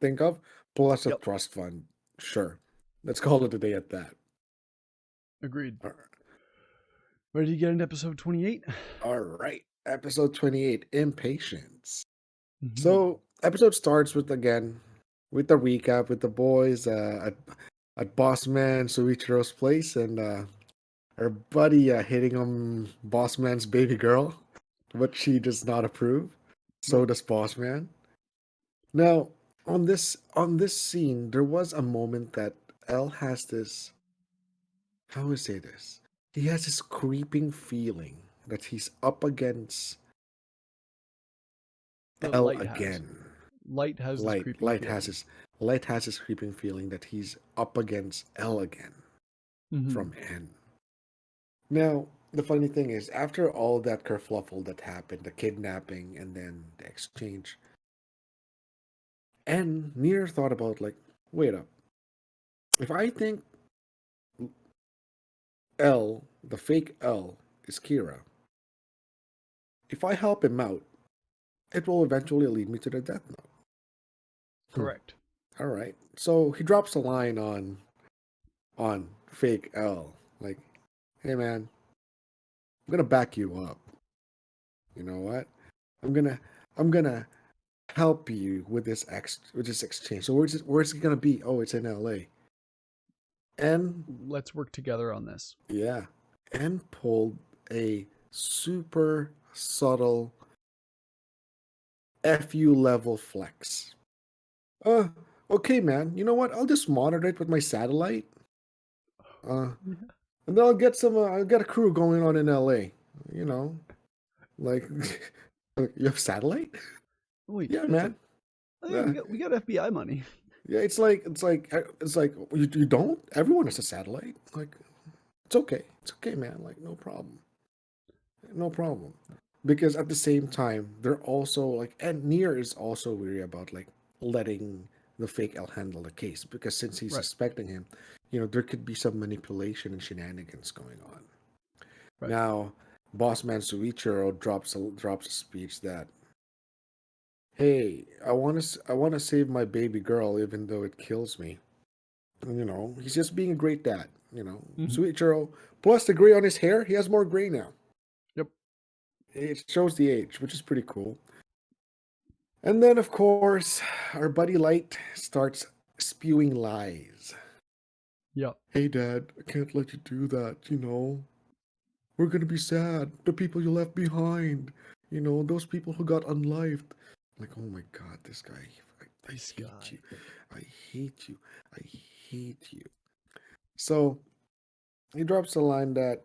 think of. Plus a Yep. trust fund. Sure. Let's call it a day at that. Agreed. All right. Ready to get into episode 28? All right. Episode 28, Impatience. Mhm. So episode starts with with the recap with the boys at Boss Man Suichiro's place and her buddy hitting on Boss Man's baby girl, but she does not approve. So Nope. does Boss Man. Now on this scene, there was a moment that L has this. How do I say this? He has this creeping feeling that he's up against That L Light has. again. Light has this creeping Light feeling. has this creeping feeling that he's up against L again from N. Now, the funny thing is, after all that kerfluffle that happened, the kidnapping and then the exchange, N near thought about like, wait up. If I think L, the fake L, is Kira, if I help him out, it will eventually lead me to the death note. Correct. All right. So he drops a line on fake L, like, "Hey man, I'm gonna back you up. You know what? I'm gonna help you with this exchange. So where's it gonna be? Oh, it's in LA. And Let's work together on this. yeah, and pulled a super subtle FU level flex. okay, man, you know what? I'll just monitor it with my satellite. Uh, Yeah. and then I'll get a crew going on in LA. You know, like, you have satellite? Wait, Yeah, that's like, man. oh yeah, Yeah, we got FBI money. yeah. It's like you don't. Everyone has a satellite. Like, it's okay. It's okay, man. Like, no problem. No problem. Because at the same time, they're also like, and Nier is also weary about like letting the fake L handle the case because since he's Right, suspecting him, there could be some manipulation and shenanigans going on. right. Now, boss man Suichiro drops a speech that, "Hey, I want to save my baby girl even though it kills me." And, he's just being a great dad. Hmm. Suichiro plus the gray on his hair, he has more gray now. Yep. It shows the age, which is pretty cool. And then, of course, our buddy Light starts spewing lies. Yep. Hey, Dad, I can't let you do that, We're gonna be sad. The people you left behind. Those people who got unlived. Like, oh my god, this guy. I This hate guy. you. I hate you. I hate you. So, he drops the line that,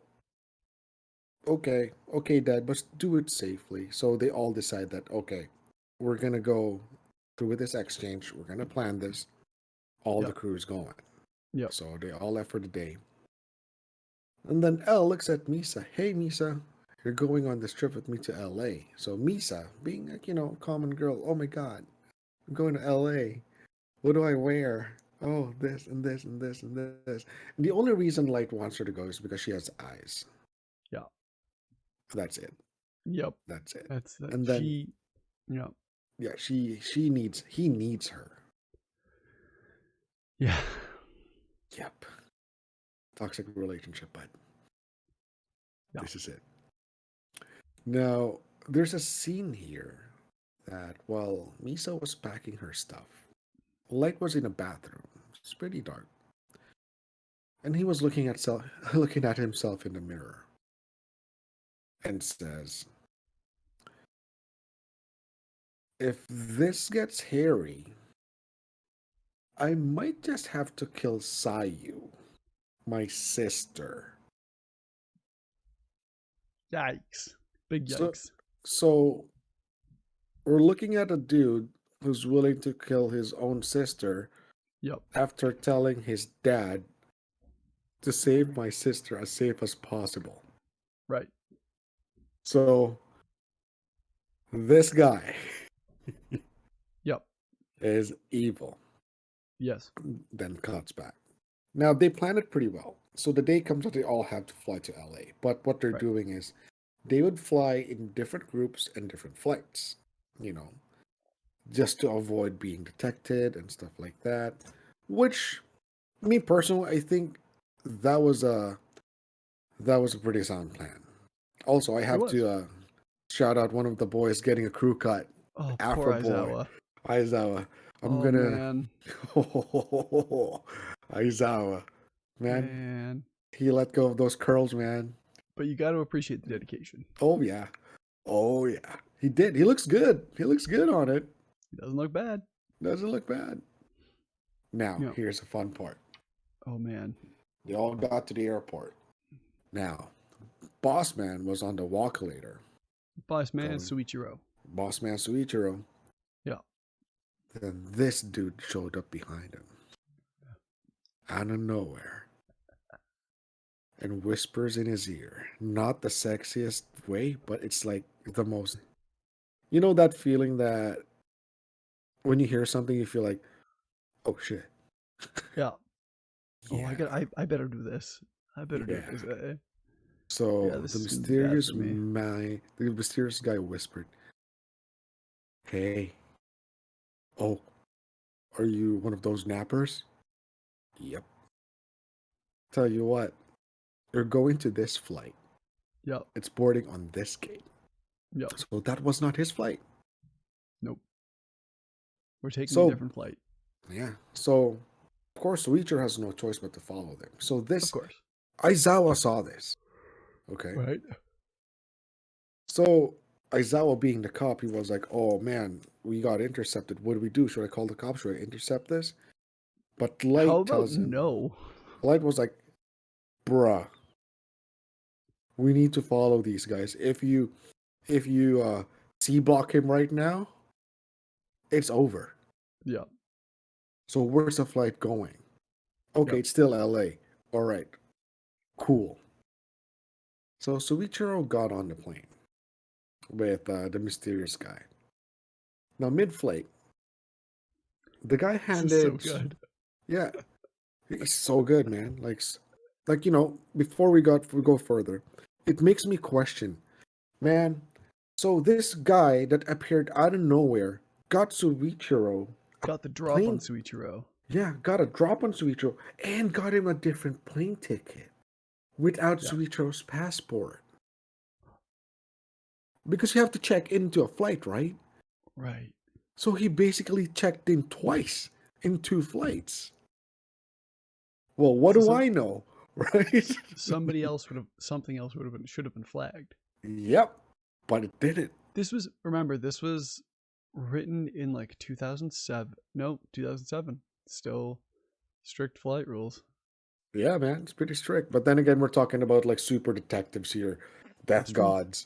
okay, Dad, but do it safely. So they all decide that, okay, we're gonna go through with this exchange. We're gonna plan this. All the Yep. crew is going. Yep. So they all left for the day. And then L looks at Misa. Hey, Misa, you're going on this trip with me to LA. So Misa, being like, common girl, oh my god, I'm going to LA. What do I wear? Oh, this and this and this and this. And the only reason Light wants her to go is because she has eyes. Yeah. That's it. Yep. That's it. That's that. And then, She. Yeah. yeah, he needs her. Yeah. Yep. Toxic relationship, but Yeah. this is it. Now, there's a scene here that while Misa was packing her stuff, Light was in a bathroom. It's pretty dark. And he was looking at himself in the mirror and says, if this gets hairy, I might just have to kill Sayu, my sister. Yikes. Big So yikes. so we're looking at a dude who's willing to kill his own sister Yep. after telling his dad to save my sister as safe as possible. Right. So this guy Yep. is evil. Yes. Then cuts back. Now they plan it pretty well. So the day comes that they all have to fly to LA. But what they're Right. doing is they would fly in different groups and different flights, you know, just to avoid being detected and stuff like that. Which, me personally, I think that was a pretty sound plan. Also, I It have was. to shout out one of the boys getting a crew cut. Oh, poor Afro boy, Aizawa. Aizawa. I'm Oh gonna man. Aizawa, man. Man. He let go of those curls, man. But you got to appreciate the dedication. Oh yeah, oh yeah. He did. He looks good. He looks good on it. It doesn't look bad. Doesn't look bad. Now, Yeah. here's the fun part. Oh man. They all got to the airport. Now, Boss Man was on the walkulator. Boss man is Going, Suichiro. Boss Man Suichiro. Yeah. Then this dude showed up behind him, out of nowhere, and whispers in his ear. Not the sexiest way, but it's like the most. You know that feeling that when you hear something, you feel like, oh shit. Yeah. Oh, Yeah, I better do this. I better do yeah. this. Yeah, So this is gonna be bad for me. the mysterious guy whispered, "Hey, oh, are you one of those nappers?" Yep. Tell you what, you're going to this flight. Yep. It's boarding on this gate. Yep. So that was not his flight. Nope. We're taking a So different flight. yeah. So of course, Reacher has no choice but to follow them. So Of this course. Aizawa saw this. Okay. Right. So Aizawa being the cop, he was like, "Oh man, we got intercepted. What do we do? Should I call the cops? Should I intercept this?" But How Light about tells him. no? Light was like, "Bruh, we need to follow these guys. If you C block him right now, it's over. Yeah, So where's the flight going? Okay, yep. it's still LA. All right, cool." So Suichiro got on the plane with the mysterious guy. Now mid-flight, the guy This is so handed, good. yeah, he's so good, man. Like before we go further, it makes me question, man. So this guy that appeared out of nowhere got Suichiro a Got the drop on plane, Suichiro. yeah, got a drop on Suichiro and got him a different plane ticket without Yeah, Suichiro's passport. Because you have to check into a flight, right? right. So he basically checked in twice in two flights. Well, what So do I know, right? somebody else would have, something else would have been, should have been flagged. Yep, but it didn't. This was, remember, this was written in like 2007. No, 2007. Still strict flight rules. Yeah, man, it's pretty strict. But then again, we're talking about like super detectives here, That's death true. gods,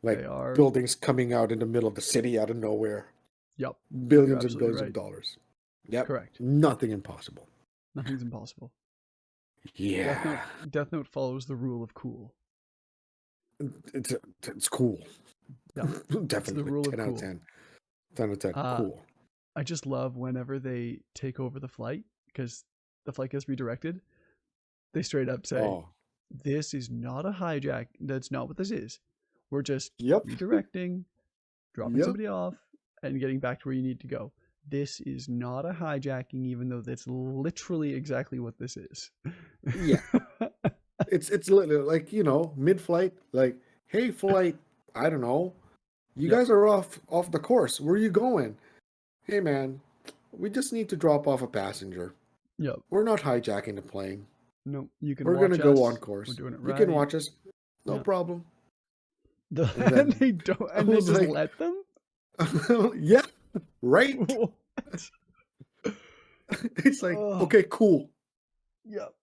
They like are. buildings coming out in the middle of the city out of nowhere, Yep. No, you're billions and absolutely billions of right. dollars. Yep, Correct. nothing impossible. Nothing's impossible. Death Note. Yeah, Death Note follows the rule of cool. it's it's cool. Yeah, it's the Definitely rule of 10 out of cool. 10. 10 out of 10. Uh, Cool. I just love whenever they take over the flight because the flight gets redirected. They straight up say, Oh, "This is not a hijack. That's not what this is. We're just yep, redirecting, dropping yep, somebody off, and getting back to where you need to go. This is not a hijacking, even though that's literally exactly what this is." yeah. It's literally like mid-flight, like, hey, flight, I don't know, you Yep. guys are off the course. Where are you going? Hey, man, we just need to drop off a passenger. Yep. We're not hijacking the plane. No, you can We're gonna watch go on us. We're course. doing it You can right. watch us, no Yeah. problem. And And then they don't, I and they was just like, let them. yeah, right. What? It's like, Oh, okay, cool. yep.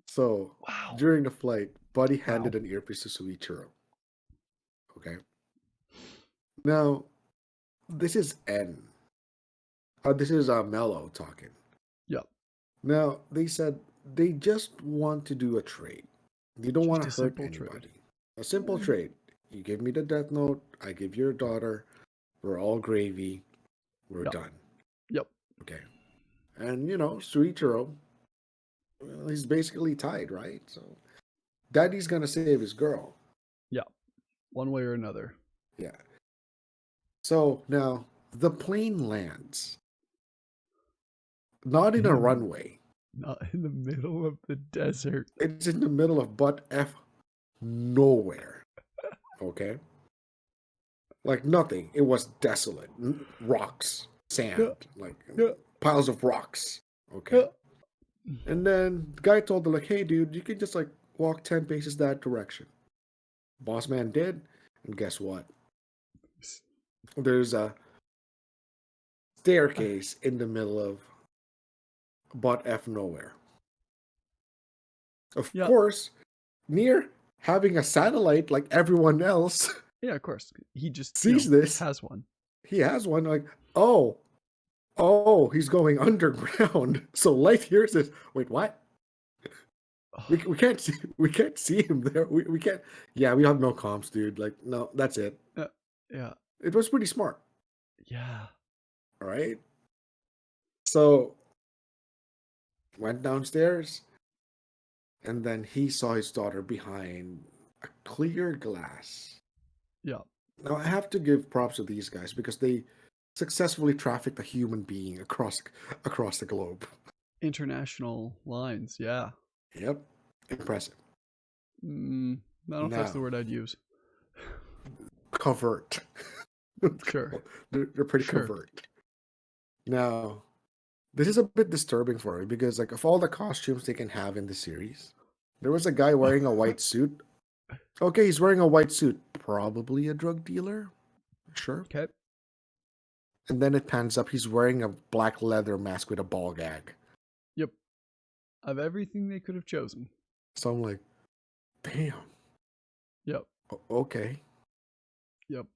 So Wow. during the flight, Buddy Wow. handed an earpiece to Suichiro. Okay. Now this is N. This is Mello talking. Yep. Now they said they just want to do a trade. They don't want Just to a hurt simple trade. anybody. A simple Eh, trade. You give me the death note. I give your daughter. We're all gravy. We're Yep. done. Yep. Okay. And Suichiro, well, he's basically tied, right? So Daddy's gonna save his girl. Yep. One way or another. Yeah. So now the plane lands, not in a In the runway. Not in the middle of the desert. It's in the middle of butt F nowhere. Okay? Like nothing. It was desolate. Rocks, Yeah. sand, like Yeah. piles of rocks. Okay? Yeah. And then the guy told him, like, hey, dude, you can just like walk 10 paces that direction. Boss man did. And guess what? There's a staircase in the middle of butt F nowhere. Of Yeah. course, near having a satellite like everyone else Yeah. Of course. He just, sees this. has one. He has one like, oh, he's going underground. So Light hears this. Wait, what? We can't see him there. We can't. Yeah, we have no comms, dude. Like, no, that's it. Yeah. Yeah. It was pretty smart. Yeah. All right. So went downstairs, and then he saw his daughter behind a clear glass. Yeah. Now I have to give props to these guys because they successfully trafficked a human being across the globe. International lines. Yeah. Yep, impressive. I don't know if that's the Now word I'd use. covert. Sure. They're pretty Sure. covert. Now this is a bit disturbing for me because like of all the costumes they can have in the series, there was a guy wearing a white suit Okay, he's wearing a white suit. Probably a drug dealer. Sure. Okay. And then it pans up. He's wearing a black leather mask with a ball gag. Yep. Of everything they could have chosen. So I'm like, damn. Yep. Okay. Yep.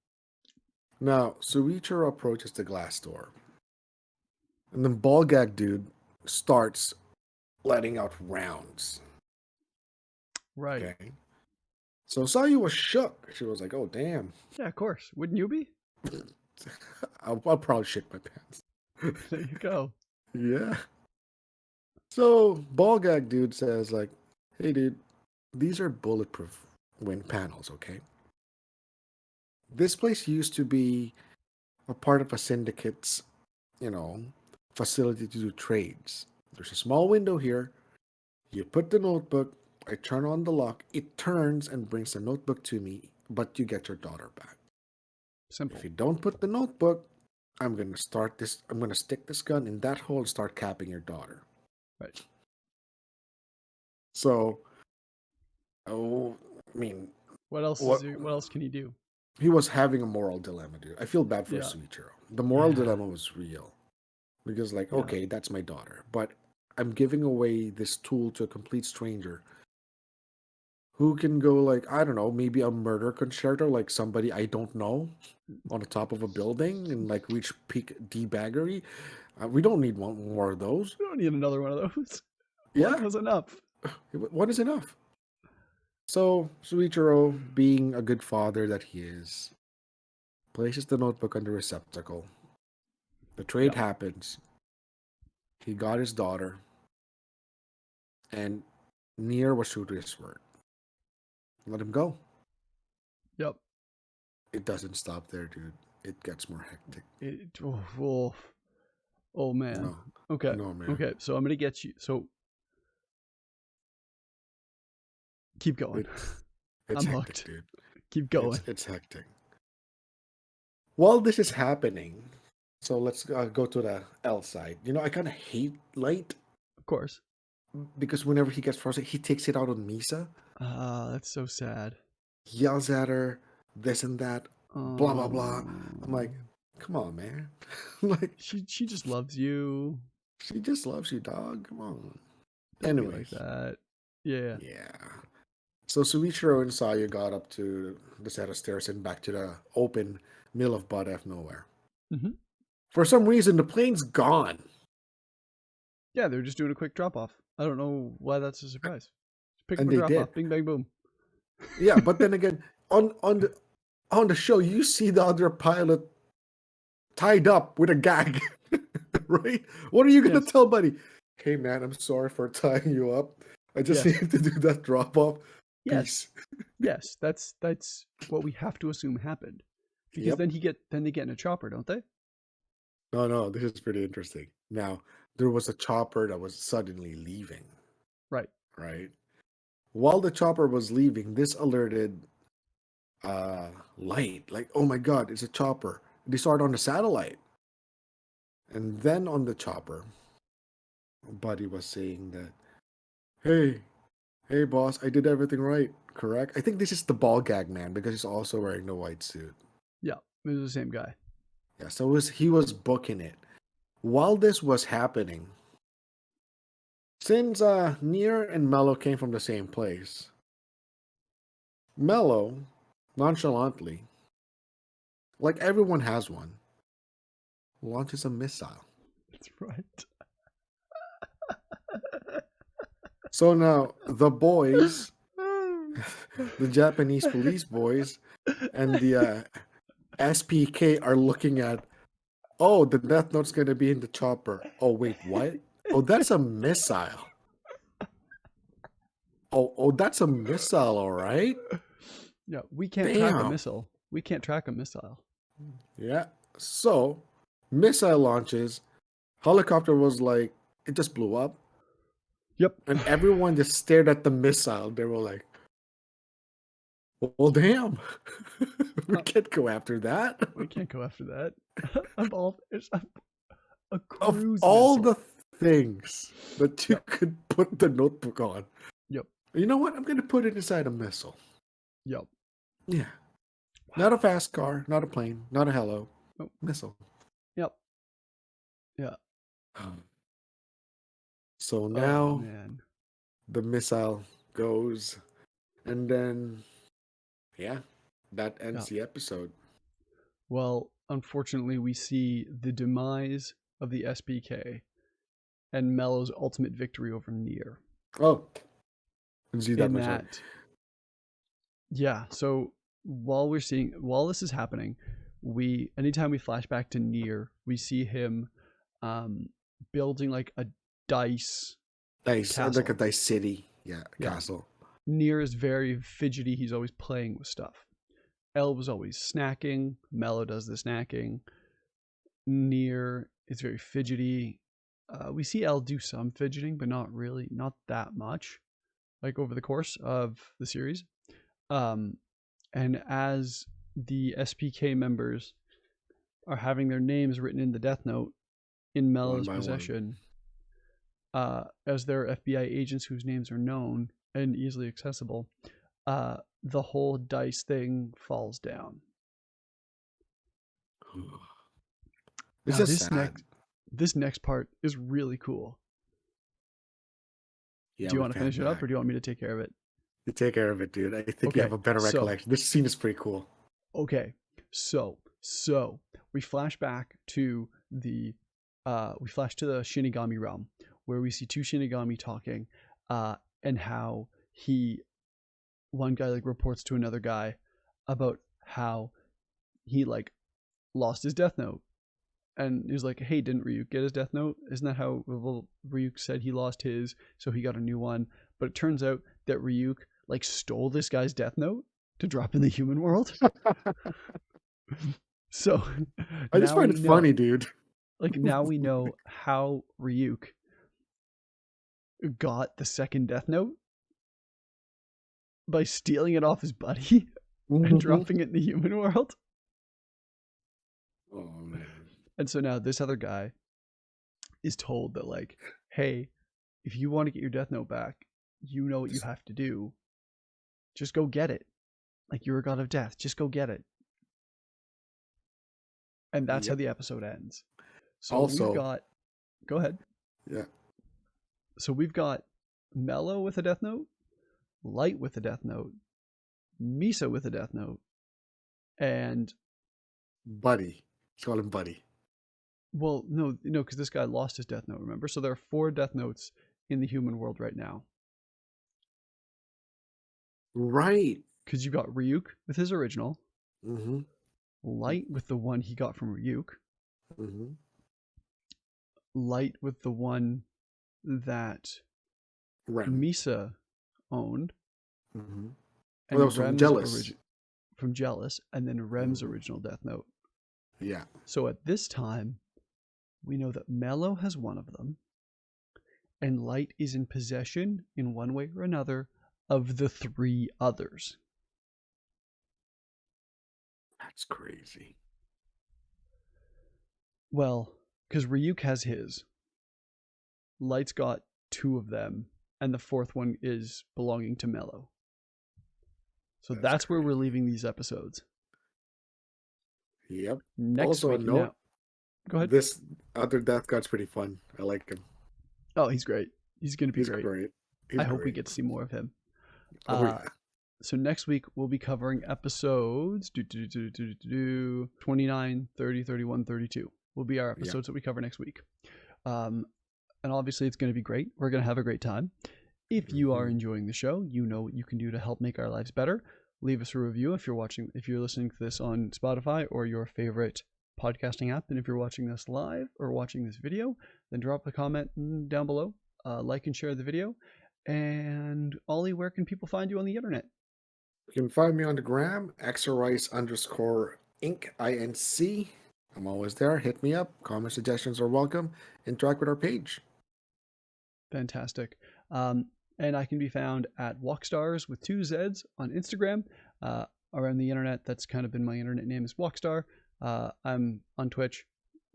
Now, Suichiro approaches the glass door. And then ball gag dude starts letting out rounds. Right. Okay. So Sayu was shook. She was like, oh, damn. Yeah, of course. Wouldn't you be? I'll probably shit my pants. There you go. Yeah. So ball gag dude says like, hey dude, these are bulletproof wind panels, okay? This place used to be a part of a syndicate's, you know, facility to do trades. There's a small window here. You put the notebook, I turn on the lock, it turns and brings the notebook to me, but you get your daughter back. Simple. If you don't put the notebook, I'm gonna stick this gun in that hole and start capping your daughter. Right. So, oh, I mean, What else what can he do? he was having a moral dilemma, dude. I feel bad for Yeah. Suichiro. The moral Yeah. dilemma was real. Because like, Yeah. okay, that's my daughter, but I'm giving away this tool to a complete stranger who can go like, I don't know, maybe a murder concerto, like somebody I don't know on the top of a building and like reach peak debaggery. We don't need one more of those. We don't need another one of those. Yeah, One was enough. one is enough. So Suichiro, being a good father that he is, places the notebook on the receptacle. The trade Yeah. happens. He got his daughter, and Nier was true to his word. Let him go. Yep. It doesn't stop there, dude. It gets more hectic. Oh man. No, Okay. no, man. Okay. So I'm gonna get you. So keep going. It's I'm hectic, hooked. dude. Keep going. It's hectic. While this is happening, so let's go to the L side. You know, I kind of hate Light Of course. because whenever he gets frustrated, he takes it out on Misa. Ah, that's so sad. Yells at her, this and that, blah blah blah. I'm Oh. like, come on, man. Like, She just loves you. she just loves you, dog. Come on. Don't be like Anyways, that. Yeah. yeah. So Suichiro and Saya got up to the set of stairs and back to the open mill of butt F nowhere. Mm-hmm. For some reason, the plane's gone. Yeah, they're just doing a quick drop off. I don't know why that's a surprise. Pick up And a they drop did. off. Bing bang boom. Yeah, but then again, on the show, you see the other pilot tied up with a gag, right? What are you gonna Yes. tell buddy? Hey man, I'm sorry for tying you up. I just Yes. need to do that drop off. Yes. Peace. Yes. That's what we have to assume happened. Because Yep. then they get in a chopper, don't they? No, this is pretty interesting. Now, there was a chopper that was suddenly leaving, Right. right? While the chopper was leaving, this alerted Light, like, oh my god, it's a chopper. They saw it on the satellite. And then on the chopper, Buddy was saying that, hey boss, I did everything right, correct? I think this is the ball gag man because he's also wearing the white suit. Yeah. It was the same guy. Yeah, so he was booking it. While this was happening, since Nier and Mello came from the same place, Mello, nonchalantly, like everyone has one, launches a missile. That's right. So now the boys, the Japanese police boys, and the SPK are looking at, oh, the Death Note's going to be in the chopper. Oh, wait, what? Oh, that's a missile. Oh, that's a missile, all right. Yeah, we can't track a Damn. missile. We can't track a missile. Yeah. So, missile launches. Helicopter was like, it just blew up. Yep. And everyone just stared at the missile. They were like, well, damn. We can't go after that. We can't go after that. It's a Of cruise all missile. the things that you Yep. could put the notebook on, Yep. you know what? I'm going to put it inside a missile. Yep. Yeah. Not a fast car, not a plane, not a hello. Nope. Missile. Yep. Yeah. So Oh now man. the missile goes, and then, yeah, that Yeah. ends the episode. Well, unfortunately, we see the demise of the SPK and Mello's ultimate victory over Nier. Oh, didn't see that In much. that, yeah. So while this is happening, anytime we flash back to Nier, we see him um, building like a dice Nice. Like a castle. Dice City. Yeah, Yeah. castle. Nier is very fidgety. He's always playing with stuff. Elv's always snacking. Mello does the snacking. Nier is very fidgety. We see El do some fidgeting, but not really, not that much, like over the course of the series. And as the SPK members are having their names written in the Death Note in One Mello's by one. possession, as their FBI agents whose names are known and easily accessible, the whole dice thing falls down. It's Now just sad. this next part is really cool. Yeah, Do you we want to pan finish it up, back. or do you want me to take care of it? You take care of it, dude. I think you have Okay, a better so recollection. This scene is pretty cool. okay, so we flash back to the Shinigami realm, where we see two Shinigami talking, and how one guy like reports to another guy about how he like lost his Death Note. And he was like, hey, didn't Ryuk get his Death Note? Isn't that how Ryuk said he lost his, so he got a new one? But it turns out that Ryuk like stole this guy's Death Note to drop in the human world. So I just now find we it know, funny, dude. now we know how Ryuk got the second Death Note by stealing it off his buddy and dropping it in the human world. Oh man. And so now this other guy is told that like, hey, if you want to get your Death Note back, you know what you have to do. Just go get it. Like, you're a god of death. Just go get it. And that's how Yep. the episode ends. So Also, we've got. Go ahead. yeah. So we've got Mello with a Death Note, Light with a Death Note, Misa with a Death Note, and Buddy. Let's call him Buddy. well, no, because this guy lost his Death Note. Remember, so there are 4 Death Notes in the human world right now. Right. Because you got Ryuk with his original, Mm-hmm. Light with the one he got from Ryuk, Mm-hmm. Light with the one that Rem. Misa owned, Mm-hmm. Well, and that was from Jealous. from Jealous, and then Rem's original Death Note. Yeah. So at this time, we know that Mello has one of them, and Light is in possession, in one way or another, of the 3 others. That's crazy. Well, because Ryuk has his. Light's got 2 of them, and the 4th one is belonging to Mello. So that's where we're leaving these episodes. Yep. Next also, week, a note. now, go ahead. This other Death God's pretty fun. I like him. Oh, he's great. He's going to be He's great. great. I hope we get to see more of him. Oh, yeah. So next week, we'll be covering episodes 29, 30, 31, 32. Will be our episodes that we cover next week. And obviously, it's going to be great. We're going to have a great time. If you are enjoying the show, you know what you can do to help make our lives better. Leave us a review if you're listening to this on Spotify or your favorite podcasting app. And if you're watching this live or watching this video, then drop a comment down below. Like and share the video. And Ollie, where can people find you on the internet? You can find me on the gram, xorice_inc, INC. I'm always there. Hit me up. Comment suggestions are welcome. Interact with our page. Fantastic. And I can be found at Walkstars with 2 Zs on Instagram. Around the internet, that's kind of been my internet name is Walkstar. I'm on Twitch,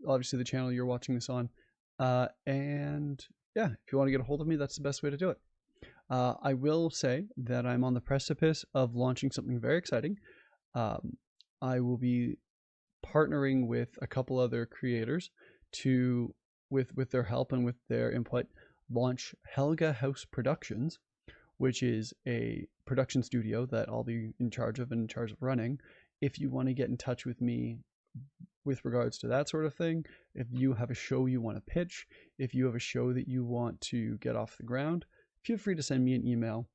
obviously the channel you're watching this on. And yeah, if you want to get a hold of me, that's the best way to do it. I will say that I'm on the precipice of launching something very exciting. I will be partnering with a couple other creators to, with their help and with their input, launch Helga House Productions, which is a production studio that I'll be in charge of running. If you want to get in touch with me with regards to that sort of thing, if you have a show you want to pitch, if you have a show that you want to get off the ground, feel free to send me an email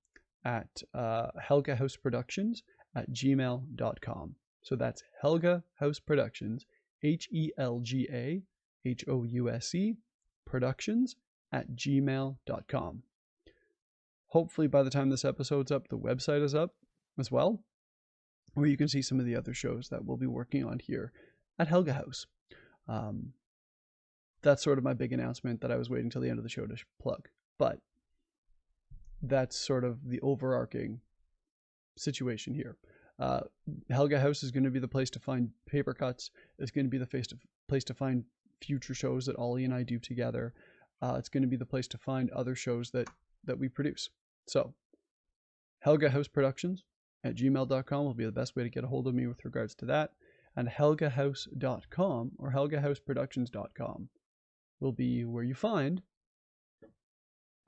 at helgahouseproductions@gmail.com. So that's Helga House Productions, HELGAHOUSE productions@gmail.com. Hopefully by the time this episode's up, the website is up as well, where you can see some of the other shows that we'll be working on here at Helga House. That's sort of my big announcement that I was waiting till the end of the show to plug. But that's sort of the overarching situation here. Helga House is going to be the place to find Papercuts. It's going to be the place to find future shows that Ollie and I do together. It's going to be the place to find other shows that we produce. So Helga House Productions at gmail.com will be the best way to get a hold of me with regards to that. And helgahouse.com or helgahouseproductions.com will be where you find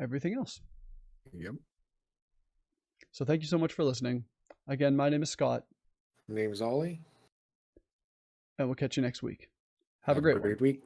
everything else. Yep. So thank you so much for listening. Again, my name is Scott. My name is Ollie. And we'll catch you next week. Have a great week.